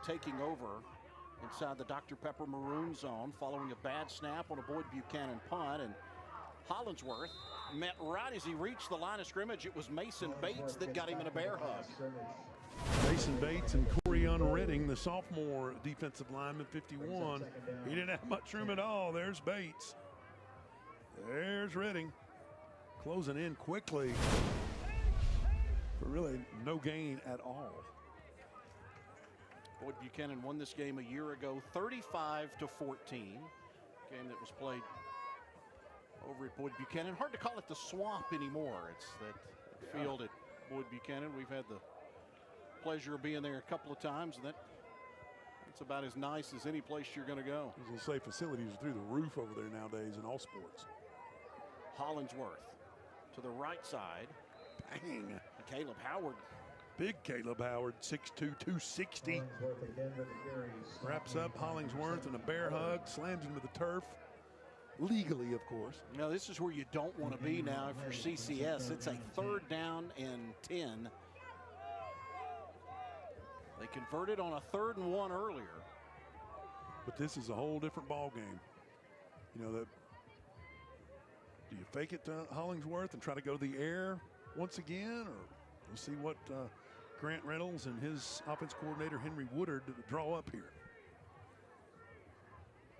taking over inside the Dr. Pepper maroon zone following a bad snap on a Boyd-Buchanan punt. And Hollingsworth met right as he reached the line of scrimmage. It was Mason Bates that got him in a bear hug. Mason Bates and Corian Redding, the sophomore defensive lineman, 51. He didn't have much room at all. There's Bates. There's Redding. Closing in quickly for really no gain at all. Boyd-Buchanan won this game a year ago, 35-14. Game that was played over at Boyd-Buchanan. Hard to call it the Swamp anymore. It's that field at Boyd-Buchanan. We've had the pleasure of being there a couple of times, and that's about as nice as any place you're going to go. I was going to say facilities are through the roof over there nowadays in all sports. Hollingsworth to the right side. Bang. Caleb Howard. Big Caleb Howard, 6'2", 260. Wraps up Hollingsworth in a bear hug, slams him to the turf. Legally, of course. Now, this is where you don't want to be now if you're CCS. It's a 3rd down and 10. They converted on a 3rd and 1 earlier. But this is a whole different ball game. You know, that. Do you fake it to Hollingsworth and try to go to the air once again, or we'll see what Grant Reynolds and his offense coordinator Henry Woodard draw up here.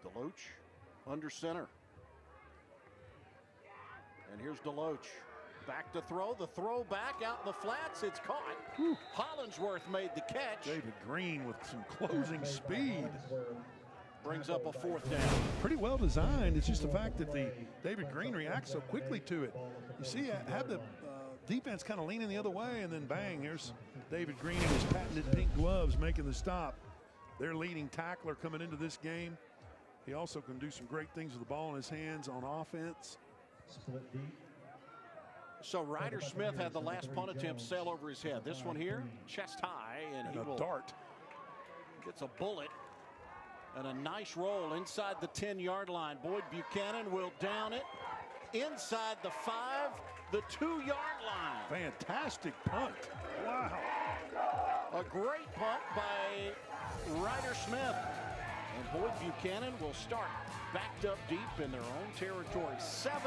Deloach under center. And here's Deloach. Back to throw. The throw back out in the flats. It's caught. Whew. Hollingsworth made the catch. David Green with some closing speed. Brings up a 4th down. Pretty well designed. It's just the fact that the David Green reacts so quickly to it. You see, had the defense kind of leaning the other way, and then bang, here's David Green in his patented pink gloves making the stop. Their leading tackler coming into this game. He also can do some great things with the ball in his hands on offense. So Ryder Smith had the last punt attempt sail over his head. This one here, chest high, and he will dart. Gets a bullet and a nice roll inside the 10-yard line. Boyd-Buchanan will down it inside the 5, the 2-yard line. Fantastic punt. Wow. A great punt by Ryder Smith. And Boyd-Buchanan will start backed up deep in their own territory. 7-0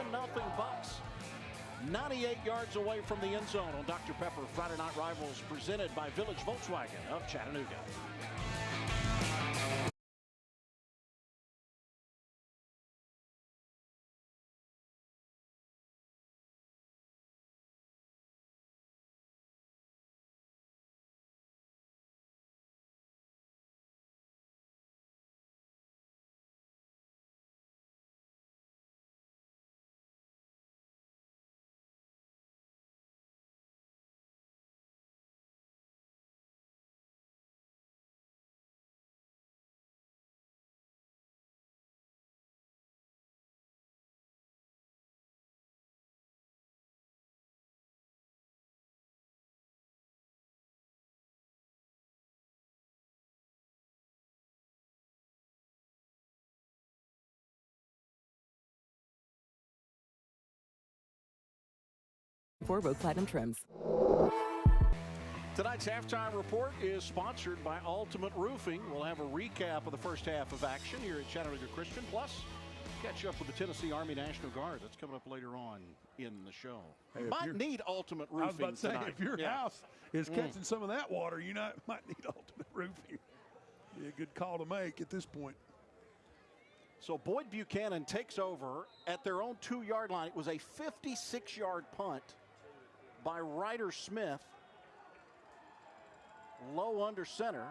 Bucks. 98 yards away from the end zone on Dr. Pepper Friday Night Rivals, presented by Village Volkswagen of Chattanooga. For both platinum trims. Tonight's halftime report is sponsored by Ultimate Roofing. We'll have a recap of the first half of action here at Chattanooga Christian. Plus, catch up with the Tennessee Army National Guard. That's coming up later on in the show. Hey, might need Ultimate Roofing. I was about to say, tonight. if your house is catching some of that water, you might need Ultimate Roofing. Be a good call to make at this point. So Boyd-Buchanan takes over at their own 2-yard line. It was a 56-yard punt by Ryder Smith. Low under center.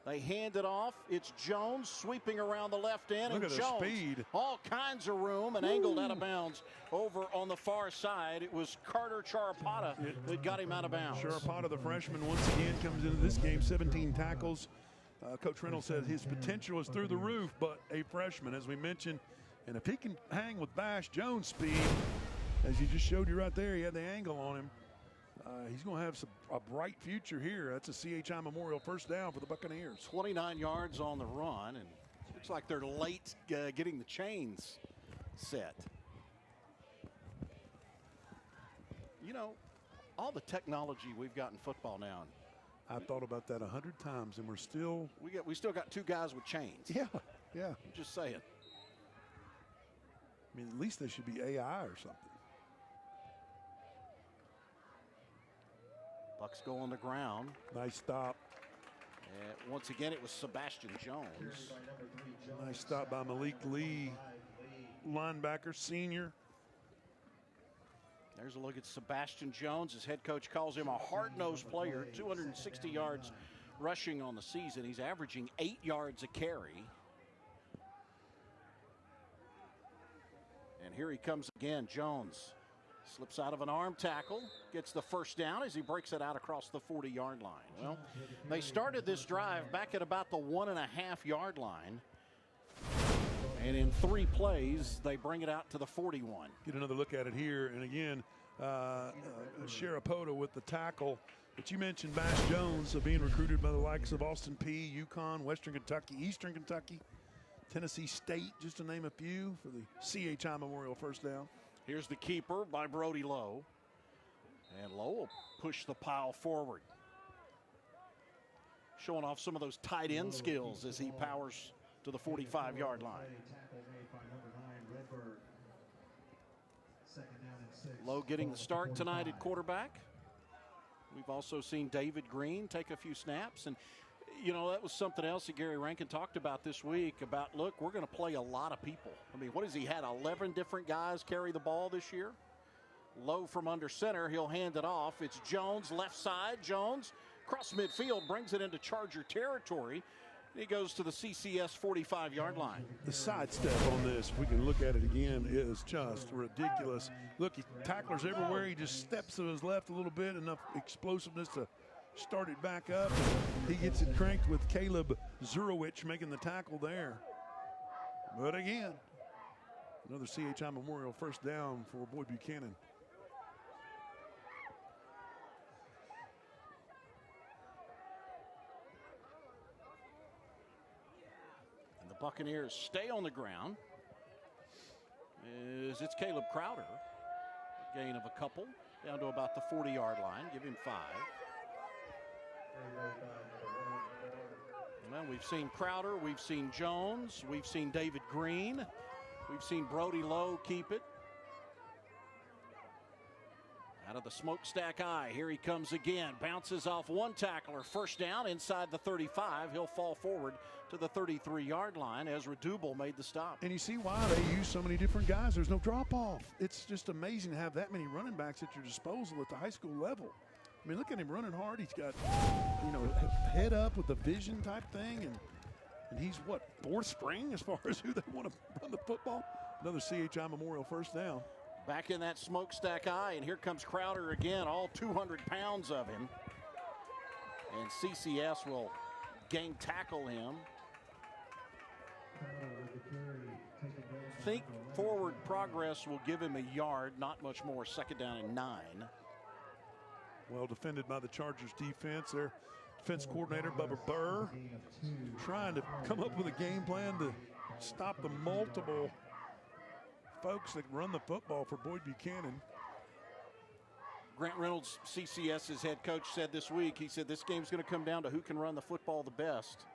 They hand it off. It's Jones sweeping around the left end. Look and at Jones, the speed. all kinds of room, and angled out of bounds over on the far side. It was Carter Charapata that got him out of bounds. Charapata, the freshman, once again comes into this game, 17 tackles. Coach Reynolds said his potential is through the roof, but a freshman, as we mentioned. And if he can hang with Bash Jones' speed, as you just showed you right there, he had the angle on him. He's going to have a bright future here. That's a CHI Memorial first down for the Buccaneers. 29 yards on the run, and looks like they're late getting the chains set. You know, all the technology we've got in football now, I thought about that 100 times, and we're still. We still got 2 guys with chains. Yeah, yeah. Just saying. I mean, at least they should be AI or something. Bucks go on the ground. Nice stop. And once again, it was Sebastian Jones. Nice stop by Malik Lee, linebacker, senior. There's a look at Sebastian Jones. His head coach calls him a hard-nosed player. 260 yards rushing on the season. He's averaging 8 yards a carry. And here he comes again. Jones slips out of an arm tackle, gets the first down as he breaks it out across the 40-yard line. Well, they started this drive back at about the 1.5-yard line. And in 3 plays, they bring it out to the 41. Get another look at it here. And again, Sharapota with the tackle. But you mentioned Bash Jones being recruited by the likes of Austin Peay, UConn, Western Kentucky, Eastern Kentucky, Tennessee State, just to name a few, for the CHI Memorial first down. Here's the keeper by Brody Lowe. And Lowe will push the pile forward. Showing off some of those tight end skills as he powers to the 45-yard line. Lowe getting the start tonight at quarterback. We've also seen David Green take a few snaps. And, you know, that was something else that Gary Rankin talked about this week about, look, we're going to play a lot of people. I mean, what has he had, 11 different guys carry the ball this year? Lowe from under center. He'll hand it off. It's Jones, left side. Jones, cross midfield, brings it into Charger territory. He goes to the CCS 45-yard line. The sidestep on this, if we can look at it again, is just ridiculous. Look, he tacklers everywhere. He just steps to his left a little bit, enough explosiveness to start it back up. He gets it cranked with Caleb Zurowicz making the tackle there. But again, another CHI Memorial first down for Boyd-Buchanan. Buccaneers stay on the ground. It's Caleb Crowder. Gain of a couple down to about the 40-yard line. Give him 5. Well, we've seen Crowder. We've seen Jones. We've seen David Green. We've seen Brody Lowe keep it. Out of the smokestack eye, here he comes again. Bounces off one tackler. First down inside the 35. He'll fall forward to the 33-yard line. Ezra Dubel made the stop. And you see why they use so many different guys. There's no drop-off. It's just amazing to have that many running backs at your disposal at the high school level. I mean, look at him running hard. He's got, you know, head up with the vision type thing. And he's, what, 4th string as far as who they want to run the football? Another CHI Memorial first down. Back in that smokestack eye, and here comes Crowder again, all 200 pounds of him. And CCS will gang tackle him. Think forward progress will give him a yard, not much more. Second down and 9. Well defended by the Chargers defense. Their defense coordinator, Bubba Burr, trying to come up with a game plan to stop the multiple folks that run the football for Boyd-Buchanan. Grant Reynolds, CCS's head coach, said this week, he said this game's going to come down to who can run the football the best.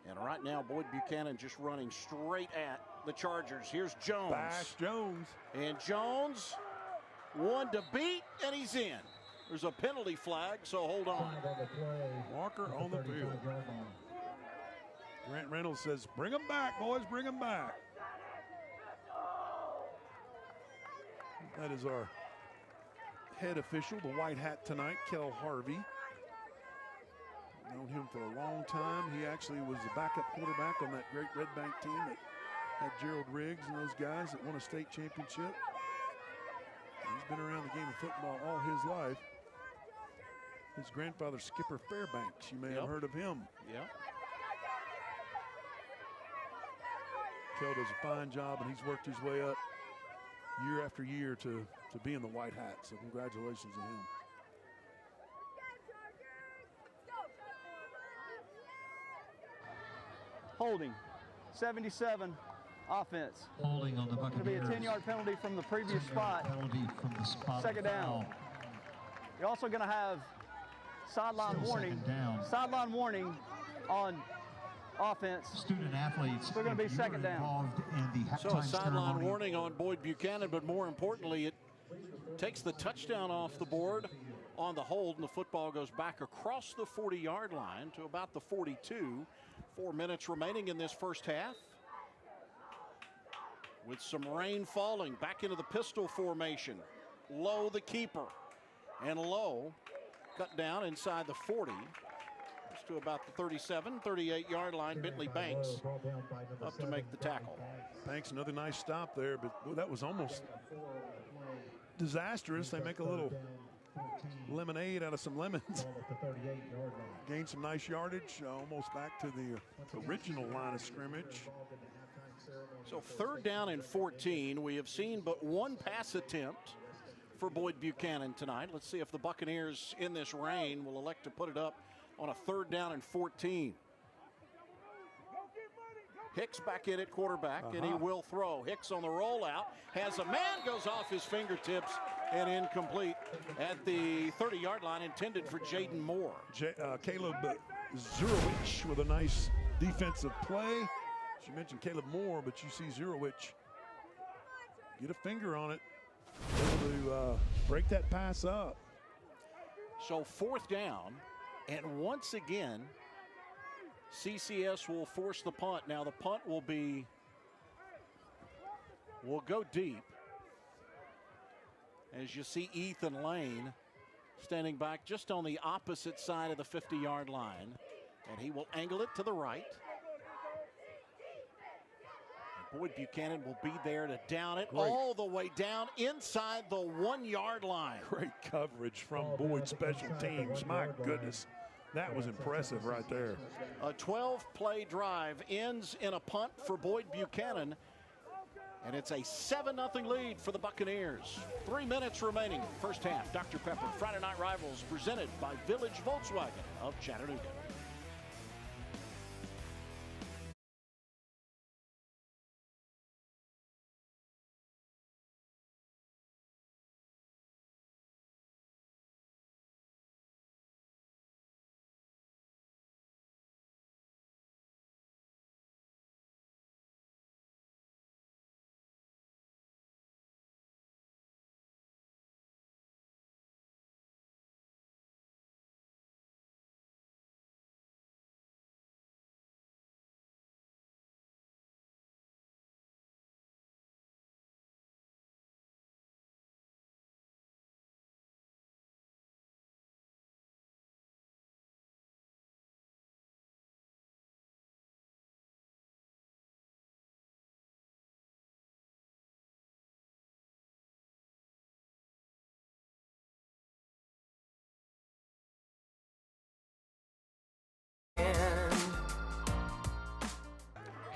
And right now, Boyd-Buchanan just running straight at the Chargers. Here's Jones. Bash Jones. And Jones, one to beat, and he's in. There's a penalty flag, so hold on. Marker on the field. Grant Reynolds says, bring them back, boys, bring them back. That is our head official, the white hat tonight, Kel Harvey. Known him for a long time. He actually was the backup quarterback on that great Red Bank team that had Gerald Riggs and those guys that won a state championship. He's been around the game of football all his life. His grandfather, Skipper Fairbanks, you may have heard of him. Yeah. Kel does a fine job, and he's worked his way up year after year to be in the white hat. So congratulations to him. Holding, 77, offense. Holding on the Buccaneers. It'll be a 10-yard penalty from the previous spot. Penalty from the spot. Second down. You're also going to have Sideline warning. Sideline warning on offense. Student athletes. They're going to be second down. So a sideline warning on Boyd-Buchanan, but more importantly, it takes the touchdown off the board on the hold, and the football goes back across the 40-yard line to about the 42. 4 minutes remaining in this first half. With some rain falling, back into the pistol formation. Low the keeper, and Low cut down inside the 40. Just to about the 37, 38-yard line. Bentley Banks up to make the tackle. Banks, another nice stop there, but boy, that was almost disastrous. They make a little lemonade out of some lemons. Gain some nice yardage, almost back to the original line of scrimmage. So 3rd down and 14. We have seen but one pass attempt for Boyd-Buchanan tonight. Let's see if the Buccaneers in this rain will elect to put it up on a 3rd down and 14. Hicks back in at quarterback, and he will throw. Hicks on the rollout, has a man, goes off his fingertips, and incomplete at the 30-yard line, intended for Jaden Moore. Caleb Zurowicz with a nice defensive play. You mentioned Caleb Moore, but you see Zurowicz get a finger on it, able to break that pass up. So 4th down, and once again, CCS will force the punt. Now the punt will go deep. As you see Ethan Lane standing back just on the opposite side of the 50-yard line, and he will angle it to the right. Boyd-Buchanan will be there to down it all the way down inside the 1-yard line. Great coverage from Boyd special teams. My goodness, that was impressive right there. A 12-play drive ends in a punt for Boyd-Buchanan, and it's a 7-0 lead for the Buccaneers. 3 minutes remaining, first half. Dr. Pepper Friday Night Rivals presented by Village Volkswagen of Chattanooga.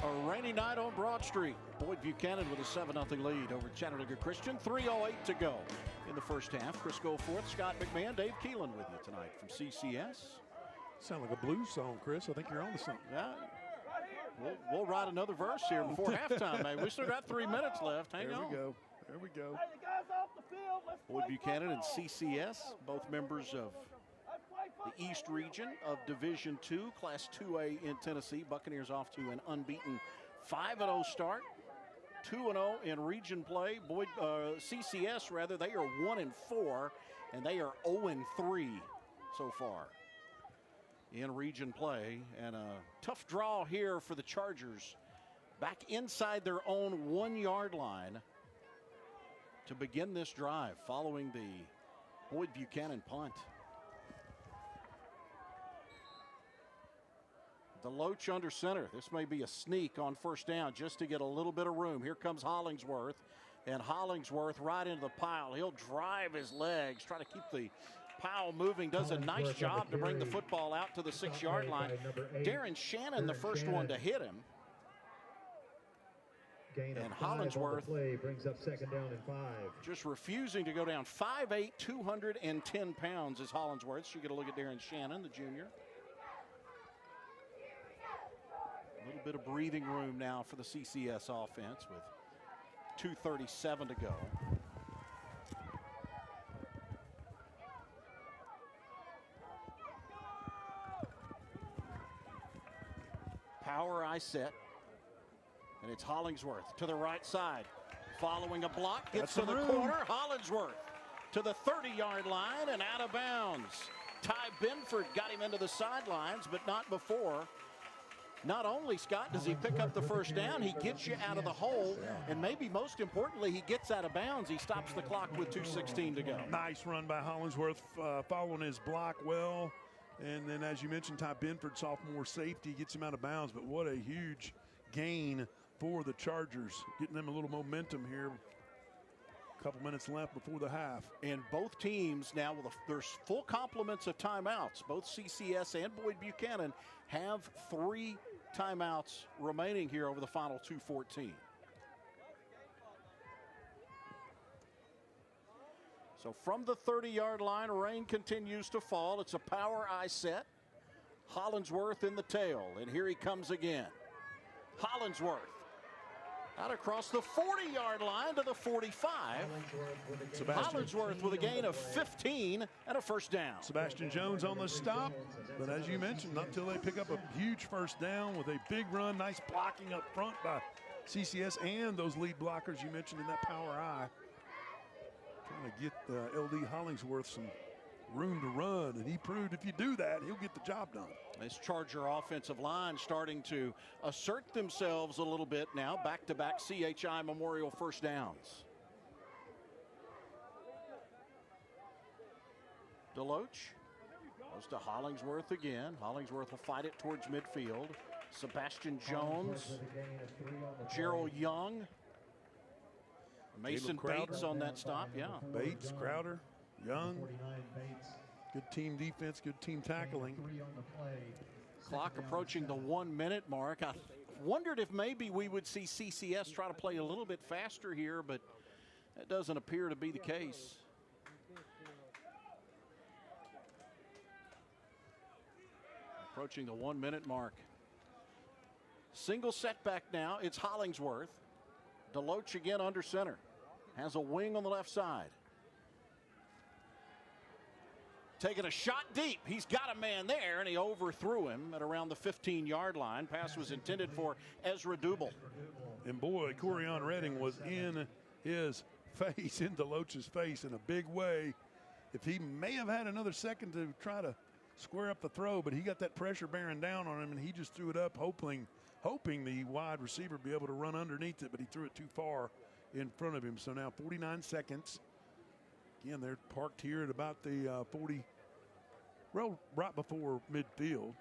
A rainy night on Broad Street. Boyd-Buchanan with a 7-0 lead over Chattanooga Christian. 3:08 to go in the first half. Chris Goforth, Scott McMahon, Dave Keelan with you tonight from CCS. Sound like a blues song, Chris. I think you're on to something. Yeah. We'll write another verse here before halftime, man. We still got 3 minutes left. Hang on. There we go. Boyd-Buchanan and CCS, both members of the East region of Division II, Class 2A in Tennessee. Buccaneers off to an unbeaten 5-0 start, 2-0 in region play. CCS, rather, they are 1-4, and they are 0-3 so far in region play. And a tough draw here for the Chargers, back inside their own 1-yard line to begin this drive following the Boyd-Buchanan punt. The Loach under center. This may be a sneak on first down just to get a little bit of room. Here comes Hollingsworth, and Hollingsworth right into the pile. He'll drive his legs, try to keep the pile moving. Does a nice job to bring the football out to the 6-yard line. Darren Shannon, the first one to hit him. And Hollingsworth brings up second down and 5. Just refusing to go down. 5'8", 210 pounds is Hollingsworth. So you get a look at Darren Shannon, the junior. A little bit of breathing room now for the CCS offense with 2:37 to go. Power I set. And it's Hollingsworth to the right side. Following a block, gets to the corner. Hollingsworth to the 30-yard line and out of bounds. Ty Benford got him into the sidelines, but not before. Not only, Scott, does he pick up the first down, he gets you out of the hole, and maybe most importantly, he gets out of bounds. He stops the clock with 2:16 to go. Nice run by Hollingsworth, following his block well. And then, as you mentioned, Ty Benford, sophomore safety, gets him out of bounds. But what a huge gain for the Chargers, getting them a little momentum here. A couple minutes left before the half. And both teams now, there's full complements of timeouts. Both CCS and Boyd-Buchanan have 3 timeouts remaining here over the final 2:14. So from the 30-yard line, rain continues to fall. It's a power I set. Hollingsworth in the tail, and here he comes again. Hollingsworth out across the 40-yard line to the 45. Hollingsworth with a gain of 15 and a first down. Sebastian Jones on the stop, but as you mentioned, not until they pick up a huge first down with a big run, nice blocking up front by CCS and those lead blockers you mentioned in that power I. Trying to get LD Hollingsworth some room to run, and he proved if you do that, he'll get the job done. This Charger offensive line starting to assert themselves a little bit now. Back-to-back CHI Memorial first downs. Deloach goes to Hollingsworth again. Hollingsworth will fight it towards midfield. Sebastian Jones, Gerald Young, Mason Bates on that stop. Yeah. Bates, Crowder, Young. Good team defense, good team tackling. Clock approaching the 1 minute mark. I wondered if maybe we would see CCS try to play a little bit faster here, but that doesn't appear to be the case. Approaching the 1 minute mark. Single setback now. It's Hollingsworth. Deloach again under center. Has a wing on the left side. Taking a shot deep. He's got a man there, and he overthrew him at around the 15-yard line. Pass was intended for Ezra Dubel. And boy, Corian Redding was in his face, in Deloach's face in a big way. If he may have had another second to try to square up the throw, but he got that pressure bearing down on him, and he just threw it up, hoping the wide receiver would be able to run underneath it, but he threw it too far in front of him. So now 49 seconds. Again, they're parked here at about the 40, well, right before midfield.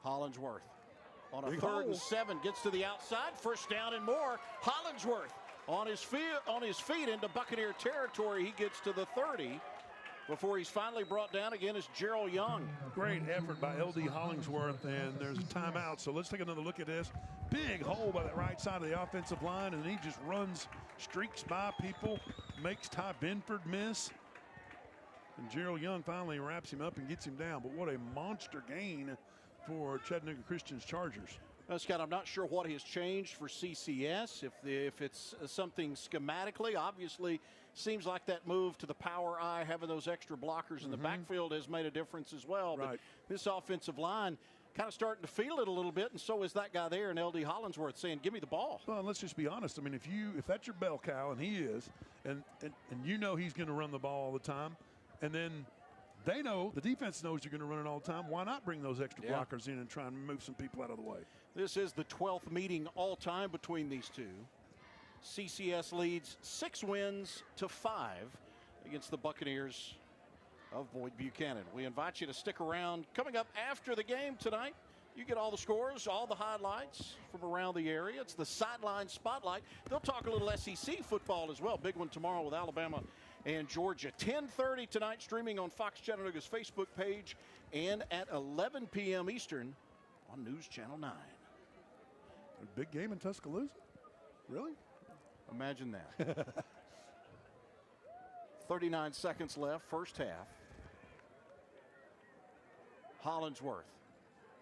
Hollingsworth on a Big 3rd hole. and 7 gets to the outside. First down and more. Hollingsworth on his feet into Buccaneer territory. He gets to the 30 before he's finally brought down. Again is Gerald Young. Great effort by LD Hollingsworth, and there's a timeout. So let's take another look at this. Big hole by the right side of the offensive line, and he just runs, streaks by people, makes Ty Benford miss. And Gerald Young finally wraps him up and gets him down. But what a monster gain for Chattanooga Christian Chargers. Now, Scott, I'm not sure what has changed for CCS. If it's something schematically, obviously seems like that move to the power I, having those extra blockers in the backfield, has made a difference as well. Right. But this offensive line kind of starting to feel it a little bit, and so is that guy there, and LD Hollingsworth, saying, give me the ball. Well, and let's just be honest. I mean, if that's your bell cow, and he is, and you know he's going to run the ball all the time, and then they know, the defense knows you're going to run it all the time, why not bring those extra blockers in and try and move some people out of the way? This is the 12th meeting all time between these two. CCS leads 6 wins to 5 against the Buccaneers of Boyd-Buchanan. We invite you to stick around. Coming up after the game tonight, you get all the scores, all the highlights from around the area. It's the Sideline Spotlight. They'll talk a little SEC football as well. Big one tomorrow with Alabama and Georgia. 10:30 tonight, streaming on Fox Chattanooga's Facebook page, and at 11 p.m. Eastern on News Channel 9. A big game in Tuscaloosa? Really? Imagine that. 39 seconds left, first half. Hollingsworth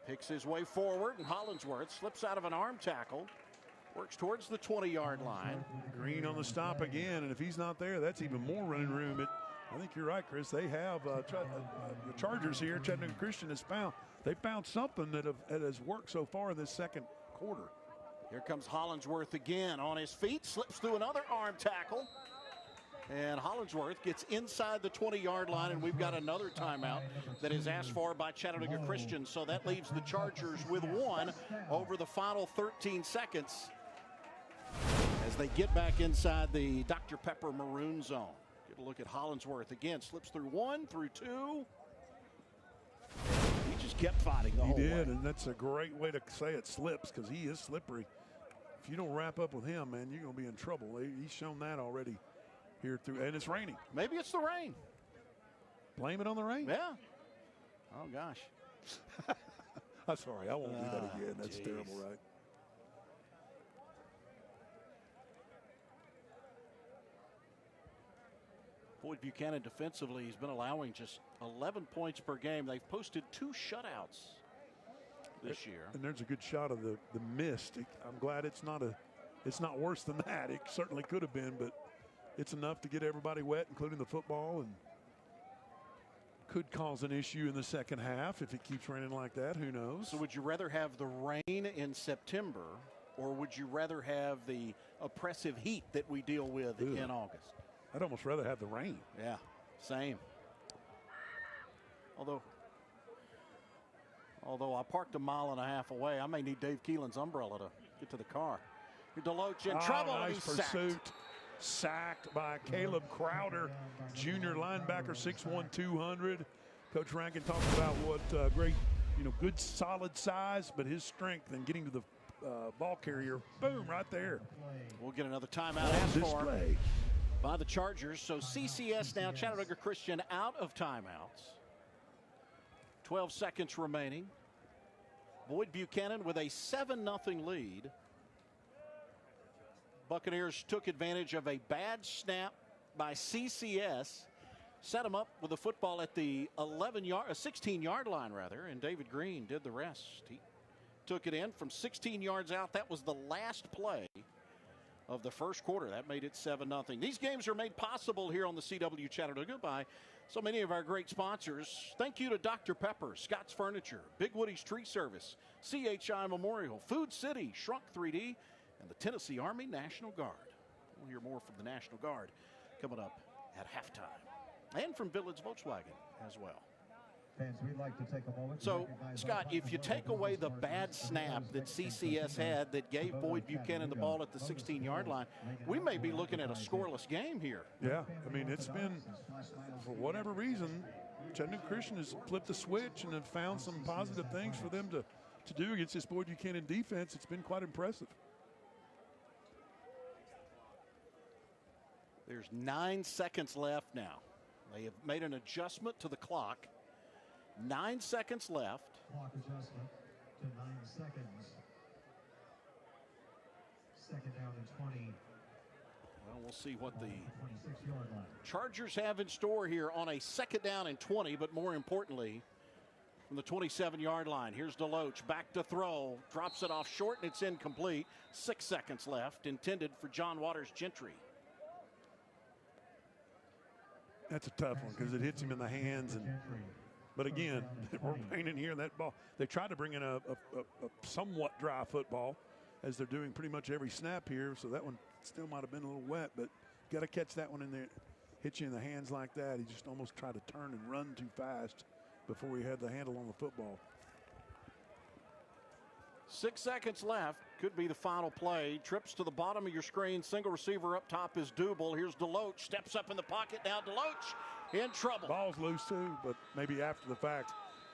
picks his way forward, and Hollingsworth slips out of an arm tackle Works towards the 20-yard line. Green on the stop again, and if he's not there, that's even more running room. I think you're right, Chris. They have the Chargers here. Chattanooga Christian they found something that has worked so far in this second quarter. Here comes Hollingsworth again on his feet, slips through another arm tackle. And Hollingsworth gets inside the 20-yard line, and we've got another timeout that is asked for by Chattanooga Christian. So that leaves the Chargers with one over the final 13 seconds as they get back inside the Dr. Pepper maroon zone. Get a look at Hollingsworth again, slips through one, through two. He just kept fighting the whole way. He did, and that's a great way to say it, slips, because he is slippery. If you don't wrap up with him, man, you're going to be in trouble. He's shown that already here through, and it's raining. Maybe it's the rain. Blame it on the rain? Yeah. Oh, gosh. I'm sorry, I won't do that again. That's geez. terrible, right? Boyd-Buchanan defensively, he's been allowing just 11 points per game. They've posted 2 shutouts this year. And there's a good shot of the mist. I'm glad it's not worse than that. It certainly could have been, but it's enough to get everybody wet, including the football, and could cause an issue in the second half if it keeps raining like that. Who knows? So would you rather have the rain in September, or would you rather have the oppressive heat that we deal with in August? I'd almost rather have the rain. Yeah, same. Although I parked a mile and a half away, I may need Dave Keelan's umbrella to get to the car. Deloach in trouble. Nice He's pursuit. Sacked by Caleb Crowder, junior linebacker, 6'1", 200. Coach Rankin talked about what great, good solid size, but his strength and getting to the ball carrier, boom, right there. We'll get another timeout asked for by the Chargers. So CCS now, Chattanooga Christian out of timeouts. 12 seconds remaining. Boyd-Buchanan with a 7-0 lead. Buccaneers took advantage of a bad snap by CCS, set him up with the football at the 16-yard line rather, and David Green did the rest. He took it in from 16 yards out. That was the last play of the first quarter. That made it 7-0. These games are made possible here on the CW Chattanooga by so many of our great sponsors. Thank you to Dr. Pepper, Scott's Furniture, Big Woody's Tree Service, CHI Memorial, Food City, Shrunk 3D, and the Tennessee Army National Guard. We'll hear more from the National Guard coming up at halftime. And from Village Volkswagen as well. Fans, we'd like to take a moment. So, Scott, if you take away the bad snap that CCS had that gave Boyd-Buchanan the ball at the 16-yard line, we may be looking at a scoreless game here. Yeah, I mean, it's been, for whatever reason, Chattanooga Christian has flipped the switch and have found some positive things for them to do against this Boyd-Buchanan defense. It's been quite impressive. There's 9 seconds left now. They have made an adjustment to the clock. 9 seconds left. Clock adjustment to 9 seconds. Second down and 20. Well, we'll see what the 26-yard line. Chargers have in store here on a second down and 20, but more importantly, from the 27-yard line. Here's Deloach back to throw, drops it off short, and it's incomplete. 6 seconds left, intended for John Waters Gentry. That's a tough one because it hits him in the hands. But again, we're raining here. That ball, they tried to bring in a somewhat dry football, as they're doing pretty much every snap here. So that one still might have been a little wet, but got to catch that one in there. Hit you in the hands like that. He just almost tried to turn and run too fast before he had the handle on the football. 6 seconds left. Could be the final play. Trips to the bottom of your screen. Single receiver up top is Double. Here's Deloach. Steps up in the pocket. Now Deloach in trouble. Ball's loose too, but maybe after the fact.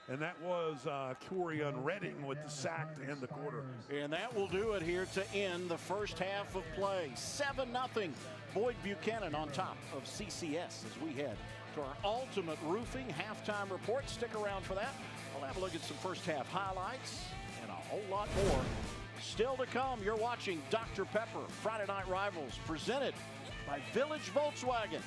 And that was Corian Redding with the sack to end the quarter. And that will do it here to end the first half of play. 7-0. Boyd-Buchanan on top of CCS as we head to our Ultimate Roofing halftime report. Stick around for that. We'll have a look at some first half highlights and a whole lot more still to come. You're watching Dr. Pepper Friday Night Rivals, presented by Village Volkswagen.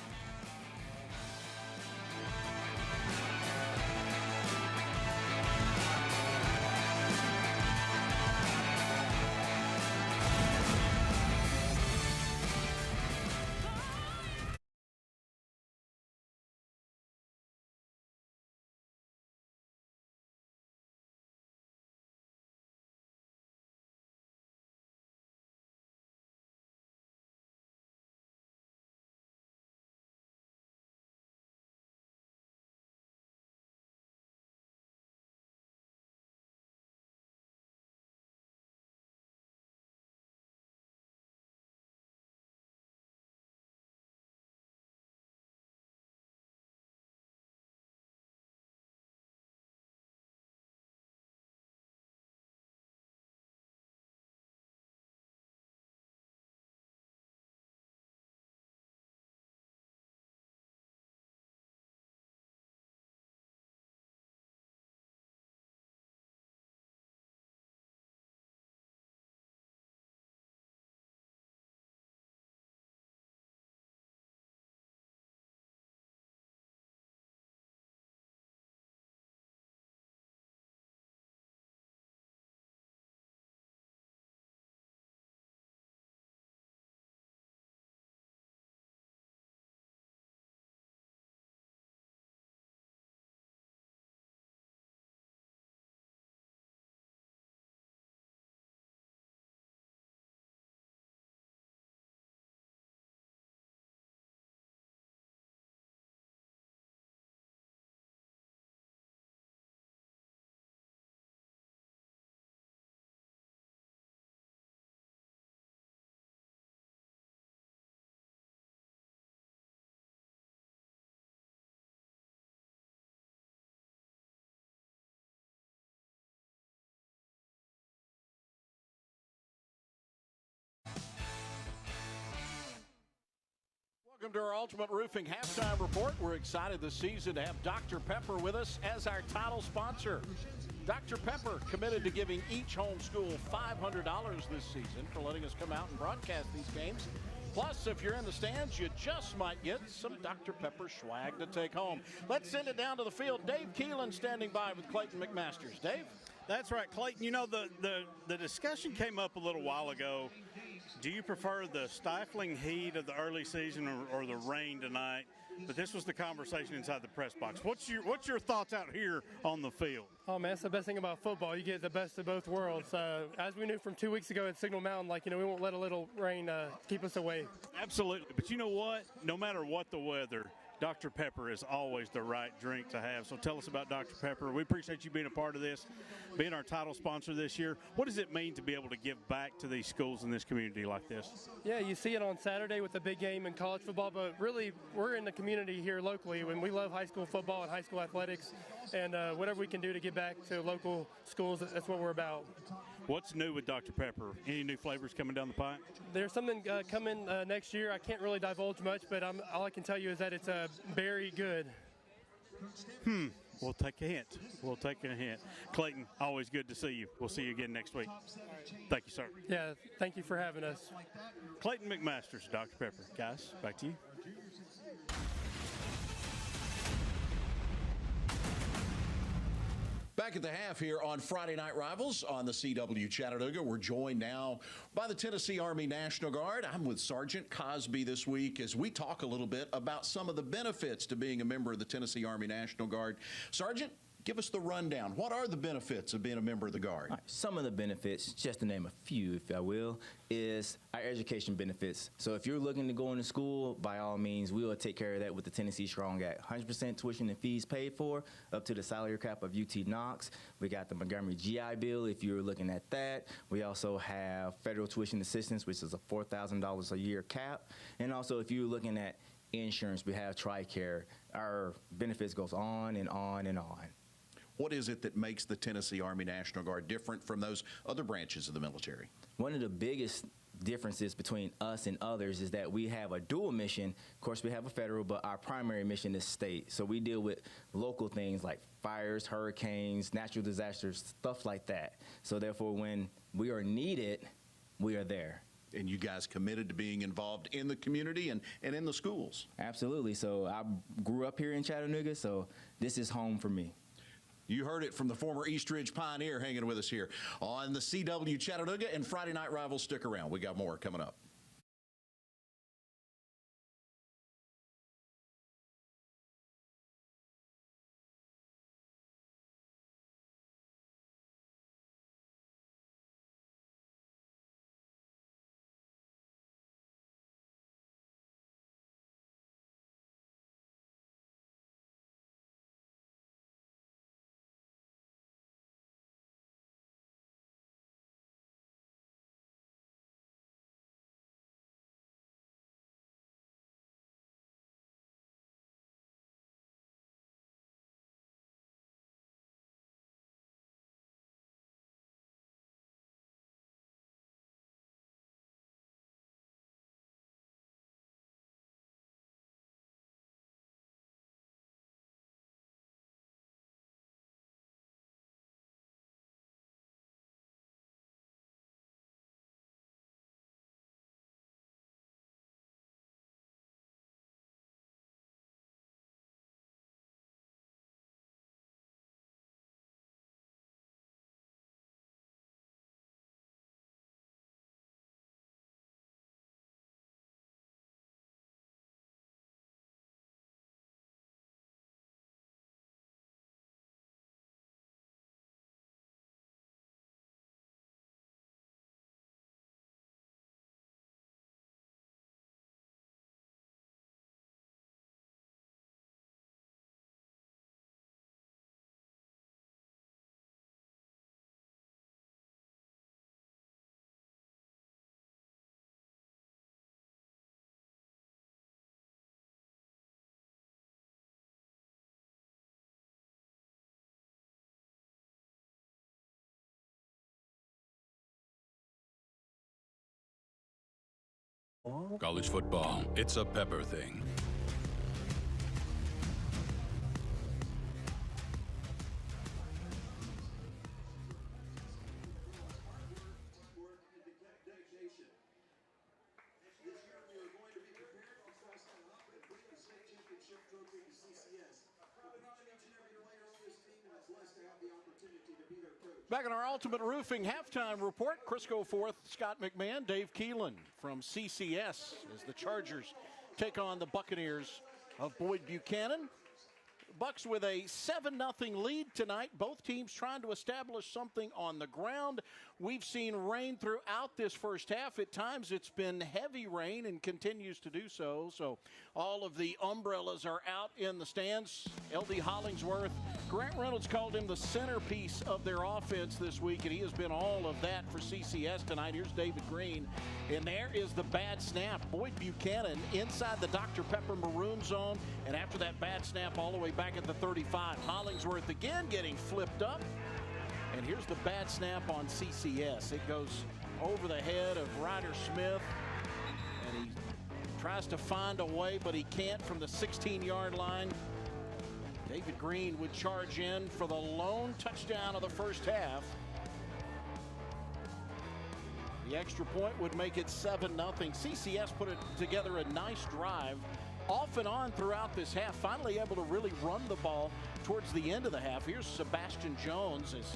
Welcome to our Ultimate Roofing Halftime Report. We're excited this season to have Dr. Pepper with us as our title sponsor. Dr. Pepper committed to giving each home school $500 this season for letting us come out and broadcast these games. Plus, if you're in the stands, you just might get some Dr. Pepper swag to take home. Let's send it down to the field. Dave Keelan standing by with Clayton McMasters. Dave? That's right, Clayton. You know, the discussion came up a little while ago. Do you prefer the stifling heat of the early season or the rain tonight? But this was the conversation inside the press box. What's your thoughts out here on the field? Oh, man, that's the best thing about football. You get the best of both worlds. As we knew from 2 weeks ago at Signal Mountain, we won't let a little rain keep us away. Absolutely. But you know what? No matter what the weather, Dr. Pepper is always the right drink to have. So tell us about Dr. Pepper. We appreciate you being a part of this, being our title sponsor this year. What does it mean to be able to give back to these schools in this community like this? Yeah, you see it on Saturday with the big game in college football, but really we're in the community here locally, and we love high school football and high school athletics, and whatever we can do to give back to local schools, that's what we're about. What's new with Dr. Pepper? Any new flavors coming down the pipe? There's something coming next year. I can't really divulge much, but all I can tell you is that it's very good. We'll take a hint. We'll take a hint. Clayton, always good to see you. We'll see you again next week. Thank you, sir. Yeah, thank you for having us. Clayton McMasters, Dr. Pepper. Guys, back to you. Back at the half here on Friday Night Rivals on the CW Chattanooga. We're joined now by the Tennessee Army National Guard. I'm with Sergeant Cosby this week as we talk a little bit about some of the benefits to being a member of the Tennessee Army National Guard. Sergeant, give us the rundown. What are the benefits of being a member of the Guard? All right, some of the benefits, just to name a few, if I will, is our education benefits. So if you're looking to go into school, by all means, we will take care of that with the Tennessee Strong Act. 100% tuition and fees paid for, up to the salary cap of UT Knox. We got the Montgomery GI Bill, if you're looking at that. We also have federal tuition assistance, which is a $4,000 a year cap. And also, if you're looking at insurance, we have TRICARE. Our benefits goes on and on and on. What is it that makes the Tennessee Army National Guard different from those other branches of the military? One of the biggest differences between us and others is that we have a dual mission. Of course, we have a federal, but our primary mission is state. So we deal with local things like fires, hurricanes, natural disasters, stuff like that. So therefore, when we are needed, we are there. And you guys committed to being involved in the community and in the schools? Absolutely. So I grew up here in Chattanooga, so this is home for me. You heard it from the former East Ridge Pioneer hanging with us here on the CW Chattanooga and Friday Night Rivals. Stick around. We got more coming up. College football, it's a Pepper thing. Back in our Ultimate Roofing halftime report, Crisco Fourth, Scott McMahon, Dave Keelan from CCS as the Chargers take on the Buccaneers of Boyd-Buchanan. Bucks with a 7-0 lead tonight. Both teams trying to establish something on the ground. We've seen rain throughout this first half. At times it's been heavy rain and continues to do so. So all of the umbrellas are out in the stands. L.D. Hollingsworth, Grant Reynolds called him the centerpiece of their offense this week, and he has been all of that for CCS tonight. Here's David Green, and there is the bad snap. Boyd-Buchanan inside the Dr. Pepper maroon zone, and after that bad snap all the way back at the 35. Hollingsworth again getting flipped up, and here's the bad snap on CCS. It goes over the head of Ryder Smith, and he tries to find a way, but he can't from the 16-yard line. David Green would charge in for the lone touchdown of the first half. The extra point would make it 7-0. CCS put it together a nice drive off and on throughout this half, finally able to really run the ball towards the end of the half. Here's Sebastian Jones is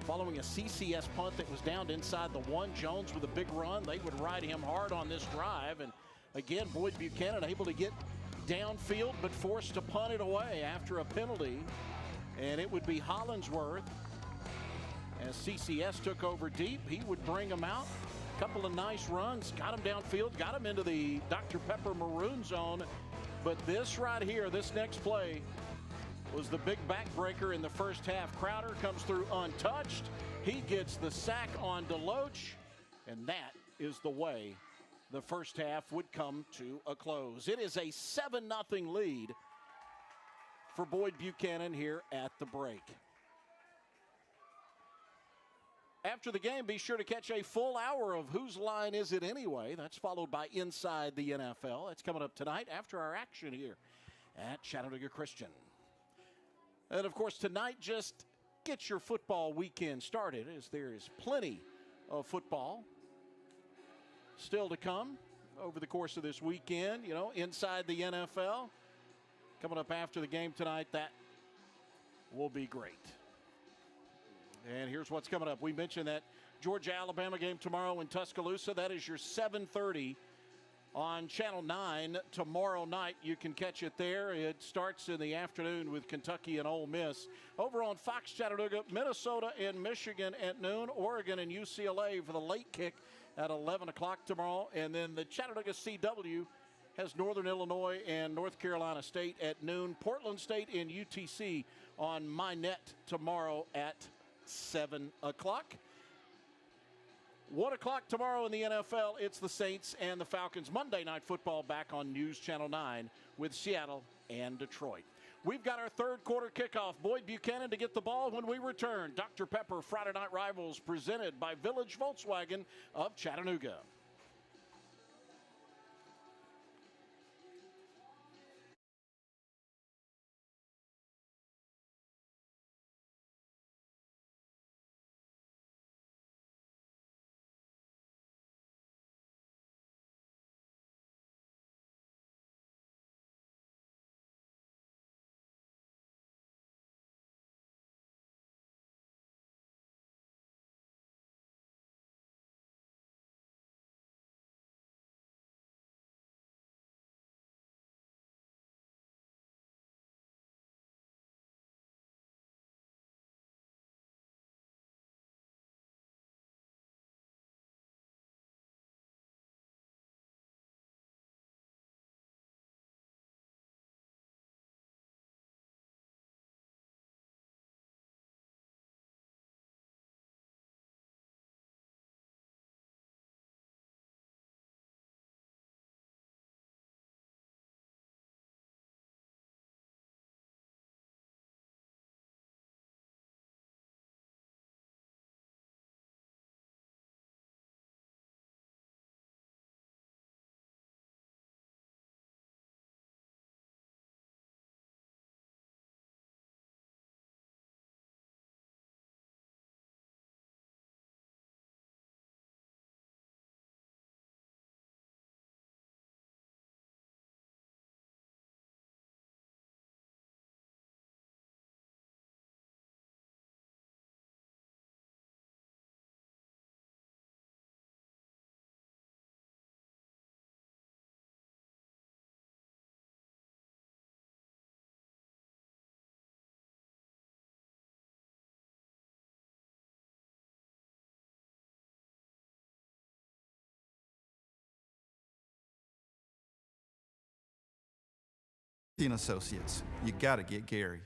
following a CCS punt that was down inside the one. Jones with a big run. They would ride him hard on this drive, and again Boyd-Buchanan able to get downfield but forced to punt it away after a penalty, and it would be Hollingsworth as CCS took over deep. He would bring him out. Couple of nice runs, got him downfield, got him into the Dr. Pepper maroon zone. But this right here, this next play, was the big backbreaker in the first half. Crowder comes through untouched. He gets the sack on Deloach, and that is the way the first half would come to a close. It is a 7-0 lead for Boyd-Buchanan here at the break. After the game, be sure to catch a full hour of Whose Line Is It Anyway? That's followed by Inside the NFL. That's coming up tonight after our action here at Chattanooga Christian. And, of course, tonight, just get your football weekend started, as there is plenty of football still to come over the course of this weekend. You know, Inside the NFL coming up after the game tonight. That will be great. And here's what's coming up. We mentioned that Georgia-Alabama game tomorrow in Tuscaloosa. That is your 7:30 on Channel 9 tomorrow night. You can catch it there. It starts in the afternoon with Kentucky and Ole Miss. Over on Fox Chattanooga, Minnesota and Michigan at noon. Oregon and UCLA for the late kick at 11 o'clock tomorrow. And then the Chattanooga CW has Northern Illinois and North Carolina State at noon. Portland State and UTC on MyNet tomorrow at 7 o'clock. 1 o'clock tomorrow in the NFL, it's the Saints and the Falcons. Monday Night Football back on News Channel 9 with Seattle and Detroit. We've got our third quarter kickoff. Boyd-Buchanan to get the ball when we return. Dr. Pepper Friday Night Rivals presented by Village Volkswagen of Chattanooga. Associates. You got to get Gary.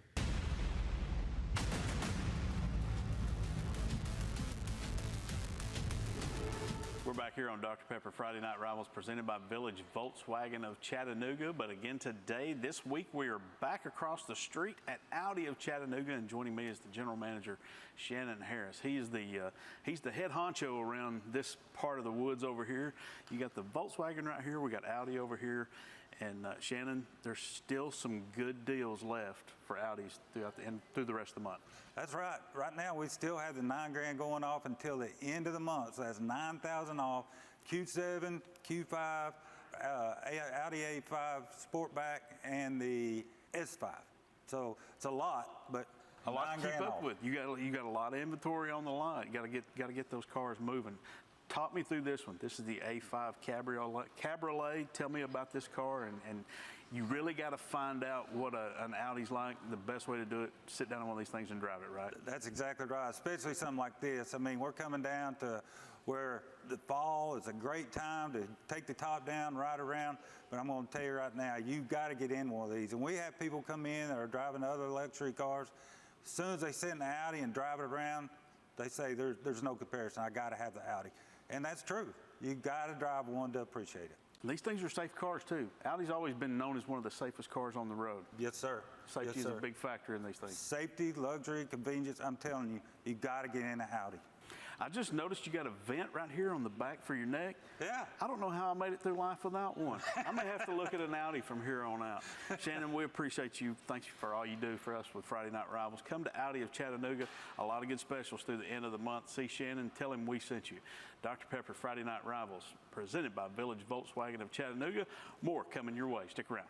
We're back here on Dr. Pepper Friday Night Rivals presented by Village Volkswagen of Chattanooga. But again today, this week, we are back across the street at Audi of Chattanooga, and joining me is the general manager, Shannon Harris. He's the head honcho around this part of the woods over here. You got the Volkswagen right here. We got Audi over here. And Shannon, there's still some good deals left for Audis through the rest of the month. That's right. Right now, we still have the $9 grand going off until the end of the month. So that's $9,000 off. Q7, Q5, Audi A5 Sportback, and the S5. So it's a lot, but a lot to keep up with. You got a lot of inventory on the line. You got to get those cars moving. Talk me through this one. This is the A5 Cabriolet. Tell me about this car, and you really got to find out what an Audi's like. The best way to do it, sit down on one of these things and drive it, right? That's exactly right, especially something like this. I mean, we're coming down to where the fall is a great time to take the top down, ride around, but I'm going to tell you right now, you've got to get in one of these. And we have people come in that are driving other luxury cars. As soon as they sit in the Audi and drive it around, they say there's no comparison. I got to have the Audi. And that's true. You got to drive one to appreciate it. These things are safe cars too. Audi's always been known as one of the safest cars on the road. Yes, sir. Safety is a big factor in these things. Safety, luxury, convenience. I'm telling you, you got to get in an Audi. I just noticed you got a vent right here on the back for your neck. Yeah. I don't know how I made it through life without one. I may have to look at an Audi from here on out. Shannon, we appreciate you. Thanks for all you do for us with Friday Night Rivals. Come to Audi of Chattanooga. A lot of good specials through the end of the month. See Shannon, tell him we sent you. Dr. Pepper Friday Night Rivals, presented by Village Volkswagen of Chattanooga. More coming your way. Stick around.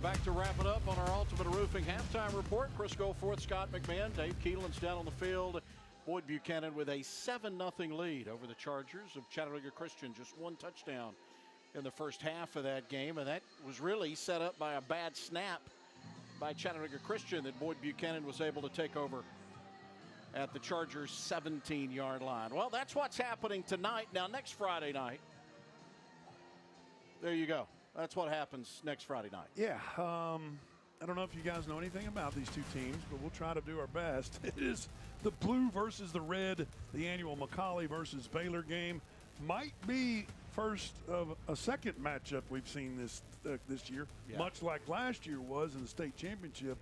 Back to wrap it up on our Ultimate Roofing halftime report. Chris Goforth, Scott McMahon, Dave Keelan's down on the field. Boyd-Buchanan with a 7-0 lead over the Chargers of Chattanooga Christian. Just one touchdown in the first half of that game, and that was really set up by a bad snap by Chattanooga Christian that Boyd-Buchanan was able to take over at the Chargers' 17-yard line. Well, that's what's happening tonight. Now, next Friday night, there you go. That's what happens next Friday night. Yeah, I don't know if you guys know anything about these two teams, but we'll try to do our best. It is the blue versus the red, the annual McCallie versus Baylor game. Might be first of a second matchup we've seen this year, much like last year was in the state championship.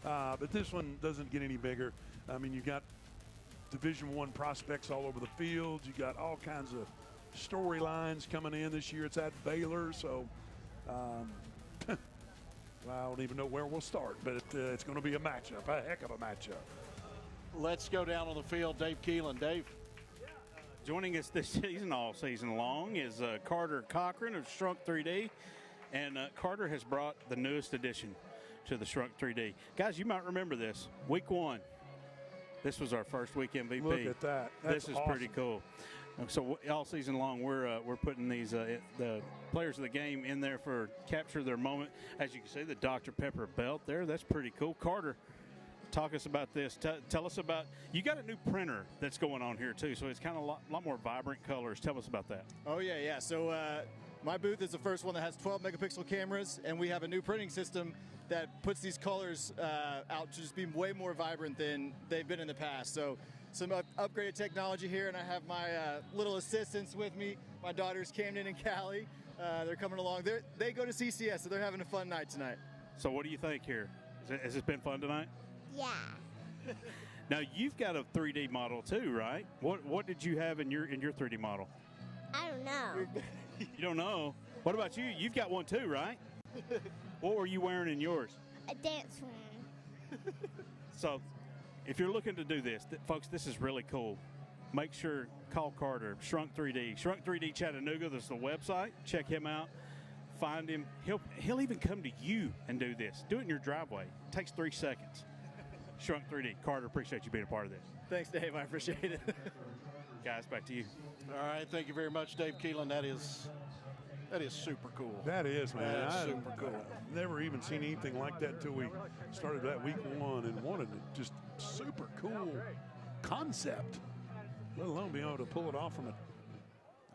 But this one doesn't get any bigger. I mean, you got Division I prospects all over the field. You got all kinds of storylines coming in this year. It's at Baylor, so Well, I don't even know where we'll start, but it's going to be a matchup, a heck of a matchup. Let's go down on the field. Dave Keelan. Dave. Joining us this season, all season long, is Carter Cochran of Shrunk 3D. And Carter has brought the newest addition to the Shrunk 3D. Guys, you might remember this. Week 1. This was our first week MVP. Look at that. That's this is awesome. pretty cool. So all season long, we're putting these the players of the game in there for capture their moment. As you can see, the Dr. Pepper belt there. That's pretty cool. Carter, talk us about this. Tell us about, you got a new printer that's going on here too, so it's kind of a lot more vibrant colors. Tell us about that. Oh, yeah. So my booth is the first one that has 12 megapixel cameras, and we have a new printing system that puts these colors out to just be way more vibrant than they've been in the past. So some upgraded technology here, and I have my little assistants with me. My daughters, Camden and Callie. They're coming along. They go to CCS, so they're having a fun night tonight. So what do you think here? Has it been fun tonight? Yeah. Now you've got a 3D model too, right? What did you have in your 3D model? I don't know. You don't know? What about you? You've got one too, right? What were you wearing in yours? A dance one. So if you're looking to do this, folks, this is really cool. Make sure, call Carter, Shrunk 3D. Shrunk 3D Chattanooga, there's the website. Check him out. Find him. He'll even come to you and do this. Do it in your driveway. It takes 3 seconds. Shrunk 3D. Carter, appreciate you being a part of this. Thanks, Dave. I appreciate it. Guys, back to you. All right, thank you very much, Dave Keelan. That is super cool. That is, man. That's super cool. I've never even seen anything like that until we started that week 1 and wanted it. Just super cool concept, let alone being able to pull it off from a